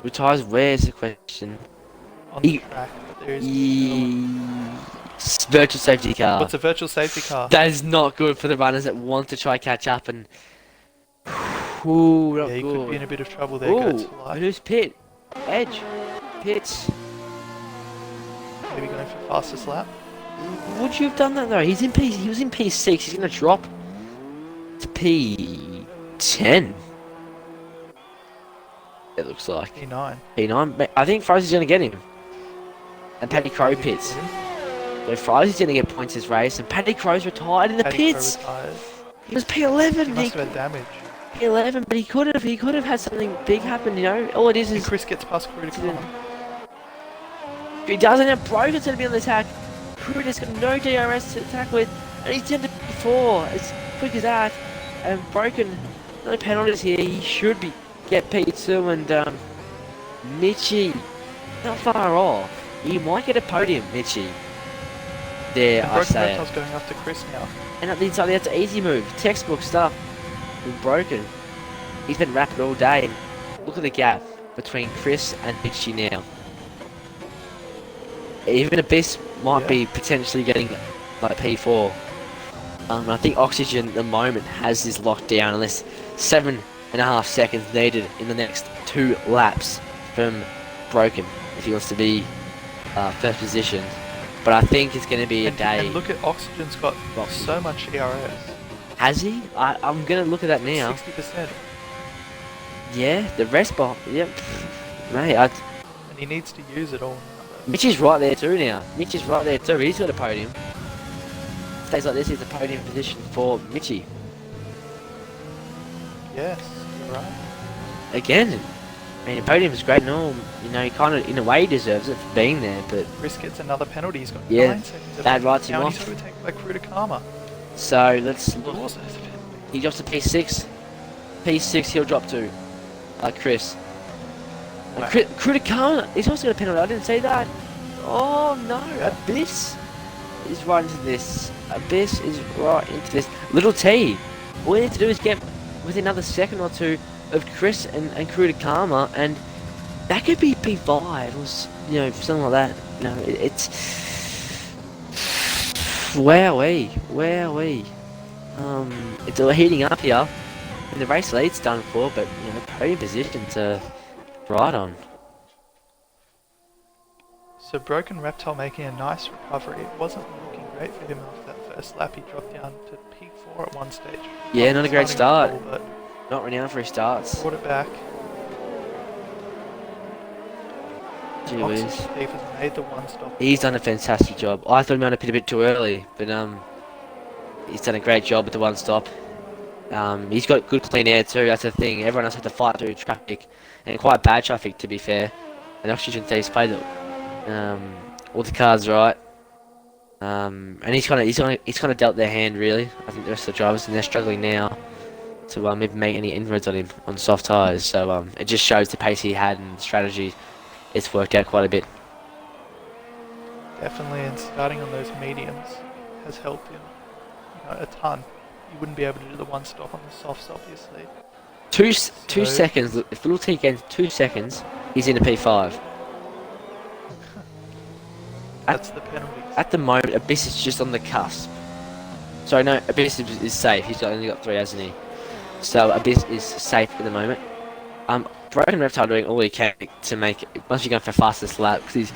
retires. Where's the question? On the track, but there is virtual safety car. What's a virtual safety car? That is not good for the runners that want to try catch up, and not he good. could be in a bit of trouble there. Goats for life. Who's Pit? Edge. Pits. Maybe going for fastest lap. Would you have done that though? He was in P6. He's gonna drop to P10. It looks like P9. P9. I think Fry's gonna get him. And Paddy Crow pits. So Fry's gonna get points this race, and Paddy Crow's retired in the pits. He was P11. He must have had damage. P11, but he could have had something big happen. All it is And Chris gets past Krudakama. He doesn't have Broken's gonna be on the attack. Kruder's got no DRS to attack with, and he's down to P4. As quick as that. And Broken, no penalties here. He should get P2, and Mitchie, not far off. You might get a podium, Mitchie. There, And I Broken say Reptile's it. going after Chris now. And at the inside, that's an easy move. Textbook stuff. With Broken. He's been rapid all day. Look at the gap between Chris and Mitchie now. Even Abyss might be potentially getting like P4. I think Oxygen at the moment has this locked down, unless 7.5 seconds needed in the next 2 laps from Broken if he wants to be first position. but I think it's going to be a day. And look at Oxygen's got so much ERS. Has he? I'm going to look at that now. 60%. Yeah, the rest bar. Yep. Mate, And he needs to use it all. Mitch is right there too now. Mitch is right there too. He's got a podium. Stays like this, he's a podium position for Mitchy. Yes, you're right. Again, I mean, the podium is great and all. You know, he kind of, in a way, he deserves it for being there, but... Chris gets another penalty. He's got 9 seconds. That writes him now off. he's overtaken by Krudakama. So, let's look. Also has a penalty. He drops to P6. P6 he'll drop to. Chris. Wow. Krudakama, he's also got a penalty. I didn't say that. Oh, no. Abyss is right into this. Abyss is right into this. Little T. All we need to do is get within another second or two of Chris and Krudakama, and that could be P5 or, you know, something like that. You know, it's wowee. It's all heating up here, and the race lead's done for, but you know, podium position to ride on. So Broken Reptile making a nice recovery. It wasn't looking great for him after that first lap. He dropped down to P4 at one stage. Yeah, not a great start. But Not renowned for his starts. brought it back. Gee Oxygen whiz. Thief has made the one stop. He's done a fantastic job. I thought he might have pit a bit too early, but he's done a great job with the one stop. He's got good clean air too, that's the thing. Everyone else had to fight through traffic, and quite bad traffic to be fair. And Oxygen Thief's played it, all the cards right. And he's kind of dealt their hand really. I think the rest of the drivers, and they're struggling now to even make any inroads on him on soft tyres. So it just shows the pace he had and strategy. It's worked out quite a bit. Definitely, and starting on those mediums has helped him, you know, a ton. You wouldn't be able to do the one stop on the softs, obviously. Two seconds. If Little T gains 2 seconds, he's in a P5. That's the penalties. At the moment, Abyss is just on the cusp. Sorry, no, Abyss is safe. He's only got 3, hasn't he? So Abyss is safe at the moment. Broken Reptile doing all he can to make it. Must be going for fastest lap because he's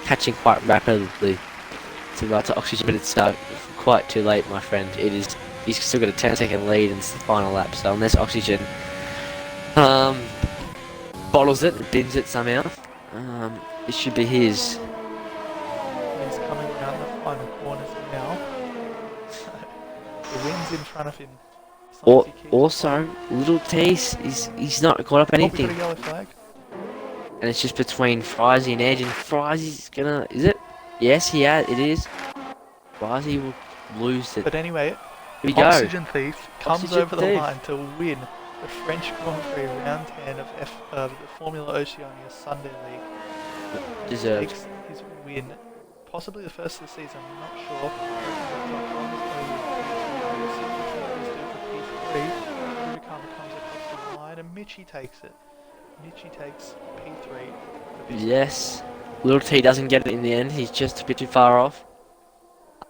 catching quite rapidly to Oxygen, but it's quite too late, my friend. It is. He's still got a 10-second lead in the final lap. So unless Oxygen bottles it, bins it somehow, it should be his. He's coming around the final corners now. The wind's in front of him. Also, Little T, he's not caught up anything. Oh, we got a yellow flag. And it's just between Frizy and Edge, and Frizy's gonna... Is it? Yes, it is. Frizy will lose it. But anyway, Here we go. Oxygen Thief comes Oxygen over Thief. the line to win the French Grand Prix round 10 of the FormulaOCE Sunday League. Deserved. Takes his win, possibly the first of the season, I'm not sure. Krudakama comes across the line and Mitchy takes it. Mitchy takes P3. Yes. Little T doesn't get it in the end. He's just a bit too far off.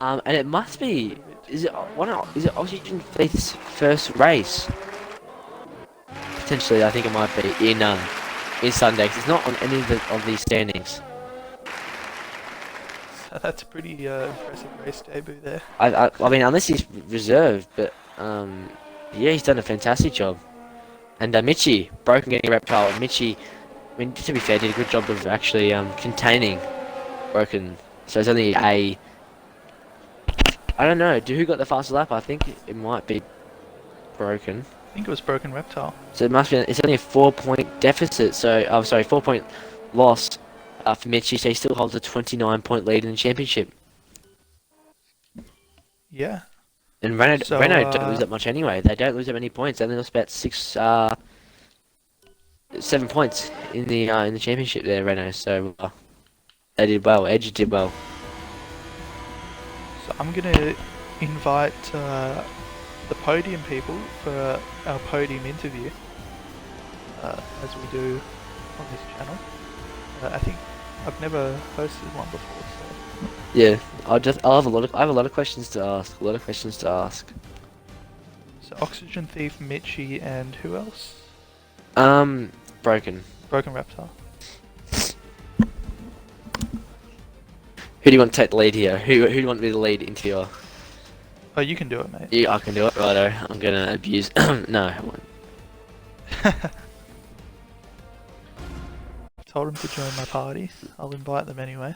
And it must be... Is it Oxygen Thief's first race? Potentially, I think it might be in Sunday, 'cause it's not on any of these standings. So that's a pretty impressive race debut there. I mean, unless he's reserved, but yeah, he's done a fantastic job. And Mitchy, Broken getting a reptile. Mitchy, I mean, to be fair, did a good job of actually containing Broken. So it's only a... I don't know, who got the fastest lap? I think it might be Broken. I think it was Broken Reptile. So it must be, it's only a 4-point deficit, so, 4-point loss for Mitchy, so he still holds a 29-point lead in the championship. Yeah. And Renault So, don't lose that much anyway. They don't lose that many points. They only lost about 7 points in the championship there, Renault. So they did well. Edge did well. So I'm gonna invite the podium people for our podium interview, as we do on this channel. I think I've never hosted one before, so Yeah, I have a lot of questions to ask. so Oxygen Thief, Mitchy, and who else? Broken. Broken Reptile. Who do you want to take the lead here? Who do you want me to lead into your? Oh, you can do it, mate. Yeah, I can do it. Righto. I'm gonna abuse. No. I won't. Told him to join my party. I'll invite them anyway.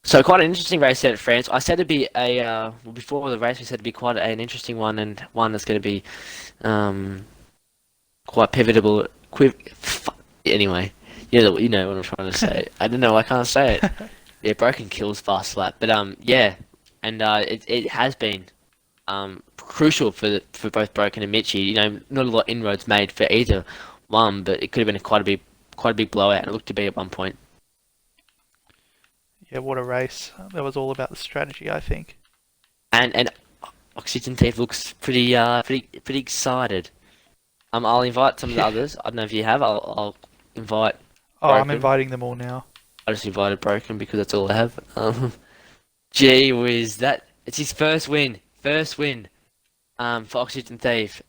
So quite an interesting race there at France. I said it'd be a well, before the race we said it'd be quite an interesting one and one that's going to be quite pivotal. Anyway, you know what I'm trying to say. I don't know. I can't say it. Yeah, Broken kills fast lap, but yeah, and it has been crucial for both Broken and Mitchie. You know, not a lot of inroads made for either one, but it could have been quite a big blowout. And it looked to be at one point. Yeah, what a race. That was all about the strategy, I think. And Oxygen Thief looks pretty excited. I'll invite some of the others. I don't know if you have. I'll invite. Oh, I'm Broken. inviting them all now. I just invited Broken because that's all I have. Gee whiz, it's his first win. First win. For Oxygen Thief.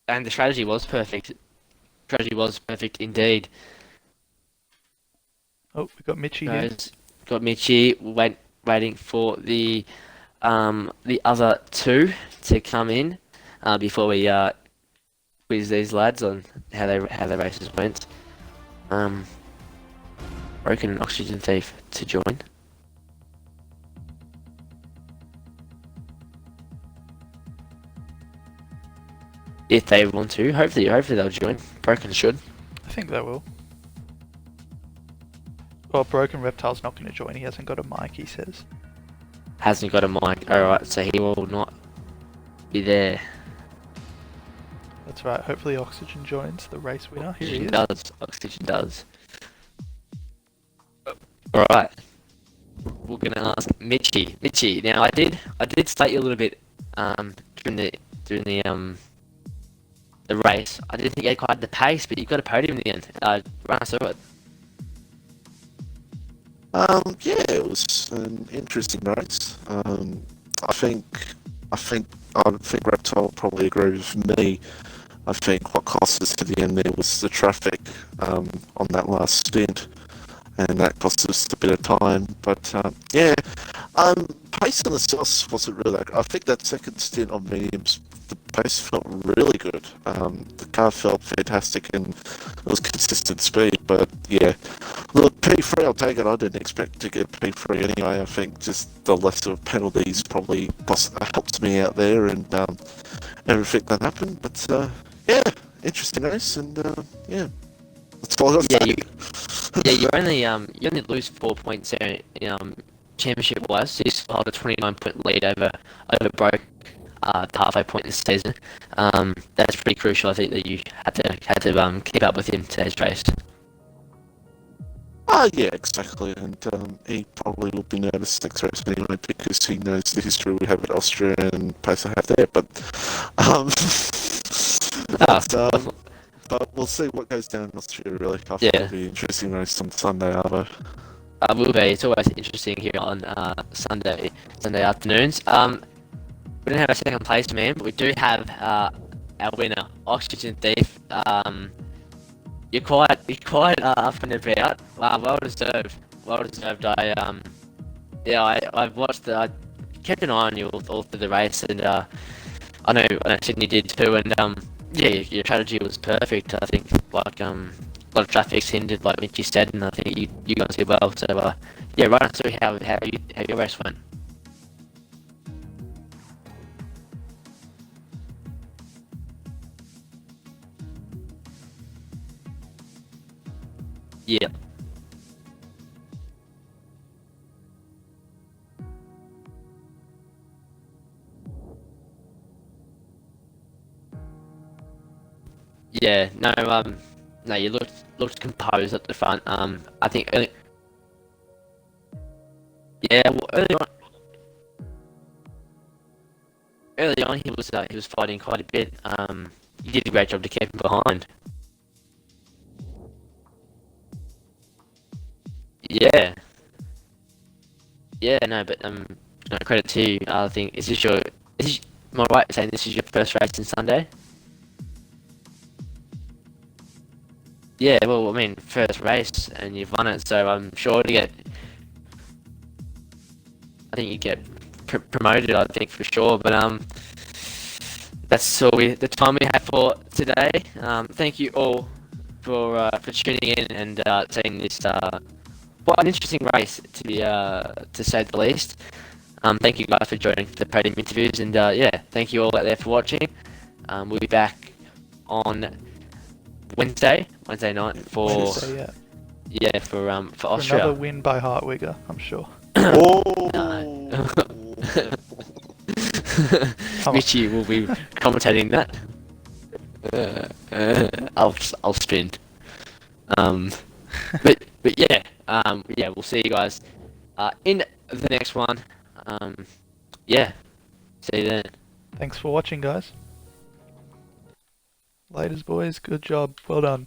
And the strategy was perfect. Strategy was perfect indeed. Oh, we got Mitchie here. Got Mitchie waiting for the other two to come in before we quiz these lads on how their races went. Broken and Oxygen Thief to join. If they want to, hopefully they'll join. Broken should. I think they will. Well, Broken Reptile's not going to join. He hasn't got a mic, he says. Hasn't got a mic. Alright, so he will not be there. That's right. Hopefully Oxygen joins, the race winner. Here he Oxygen is. does. Oxygen does. Alright. We're gonna ask Mitchie. Mitchie, now I did slate you a little bit during the race. I didn't think you had quite the pace, but you got a podium in the end. Run us through it. Yeah, it was an interesting race. I think Reptile will probably agree with me. I think what cost us to the end there was the traffic on that last stint, and that cost us a bit of time. But yeah, pace on the sauce wasn't really that good. I think that second stint on mediums, the pace felt really good. The car felt fantastic and it was consistent speed. But yeah, look, P3, I'll take it. I didn't expect to get P3 anyway. I think just the lesser penalties probably helped me out there and everything that happened. But yeah, interesting race and yeah, that's all I got to say. You only lose 4 points there championship wise. So you still hold a 29-point lead over Broke the halfway point this season. That's pretty crucial. I think that you had to keep up with him today's race. Yeah, exactly, and he probably will be nervous next race anyway because he knows the history we have at Austria and pace I have there. But we'll see what goes down in Austria. Really, I think it'll be an interesting race on Sunday, Arvo. Will be. It's always interesting here on Sunday afternoons. We don't have a second place man, but we do have our winner, Oxygen Thief. You're quite up and about. Wow, well deserved. I've watched. I kept an eye on you all through the race, and I know Sydney did too. And yeah, your strategy was perfect. I think like a lot of traffic's hindered, like Mitchie said, and I think you guys did well. So yeah, run us through how your race went. Yeah. Yeah, no, you looked composed at the front. I think early on he was fighting quite a bit. You did a great job to keep him behind. Yeah. Yeah, no, but no, credit to you. I think am I right saying this is your first race in Sunday? yeah, well, I mean, first race and you've won it, so I'm sure to get. I think you get promoted. I think for sure, but that's all the time we have for today. Thank you all for tuning in and seeing this. What an interesting race to be to say the least. Thank you guys for joining the podium interviews, and yeah, thank you all out there for watching. We'll be back on Wednesday night for Wednesday, yeah. for For Austria. another win by Hartwigger, I'm sure. Oh! Richie will be commentating that. I'll spin. But yeah, yeah, we'll see you guys in the next one. Yeah, see you then. Thanks for watching, guys. Laters, boys. Good job. Well done.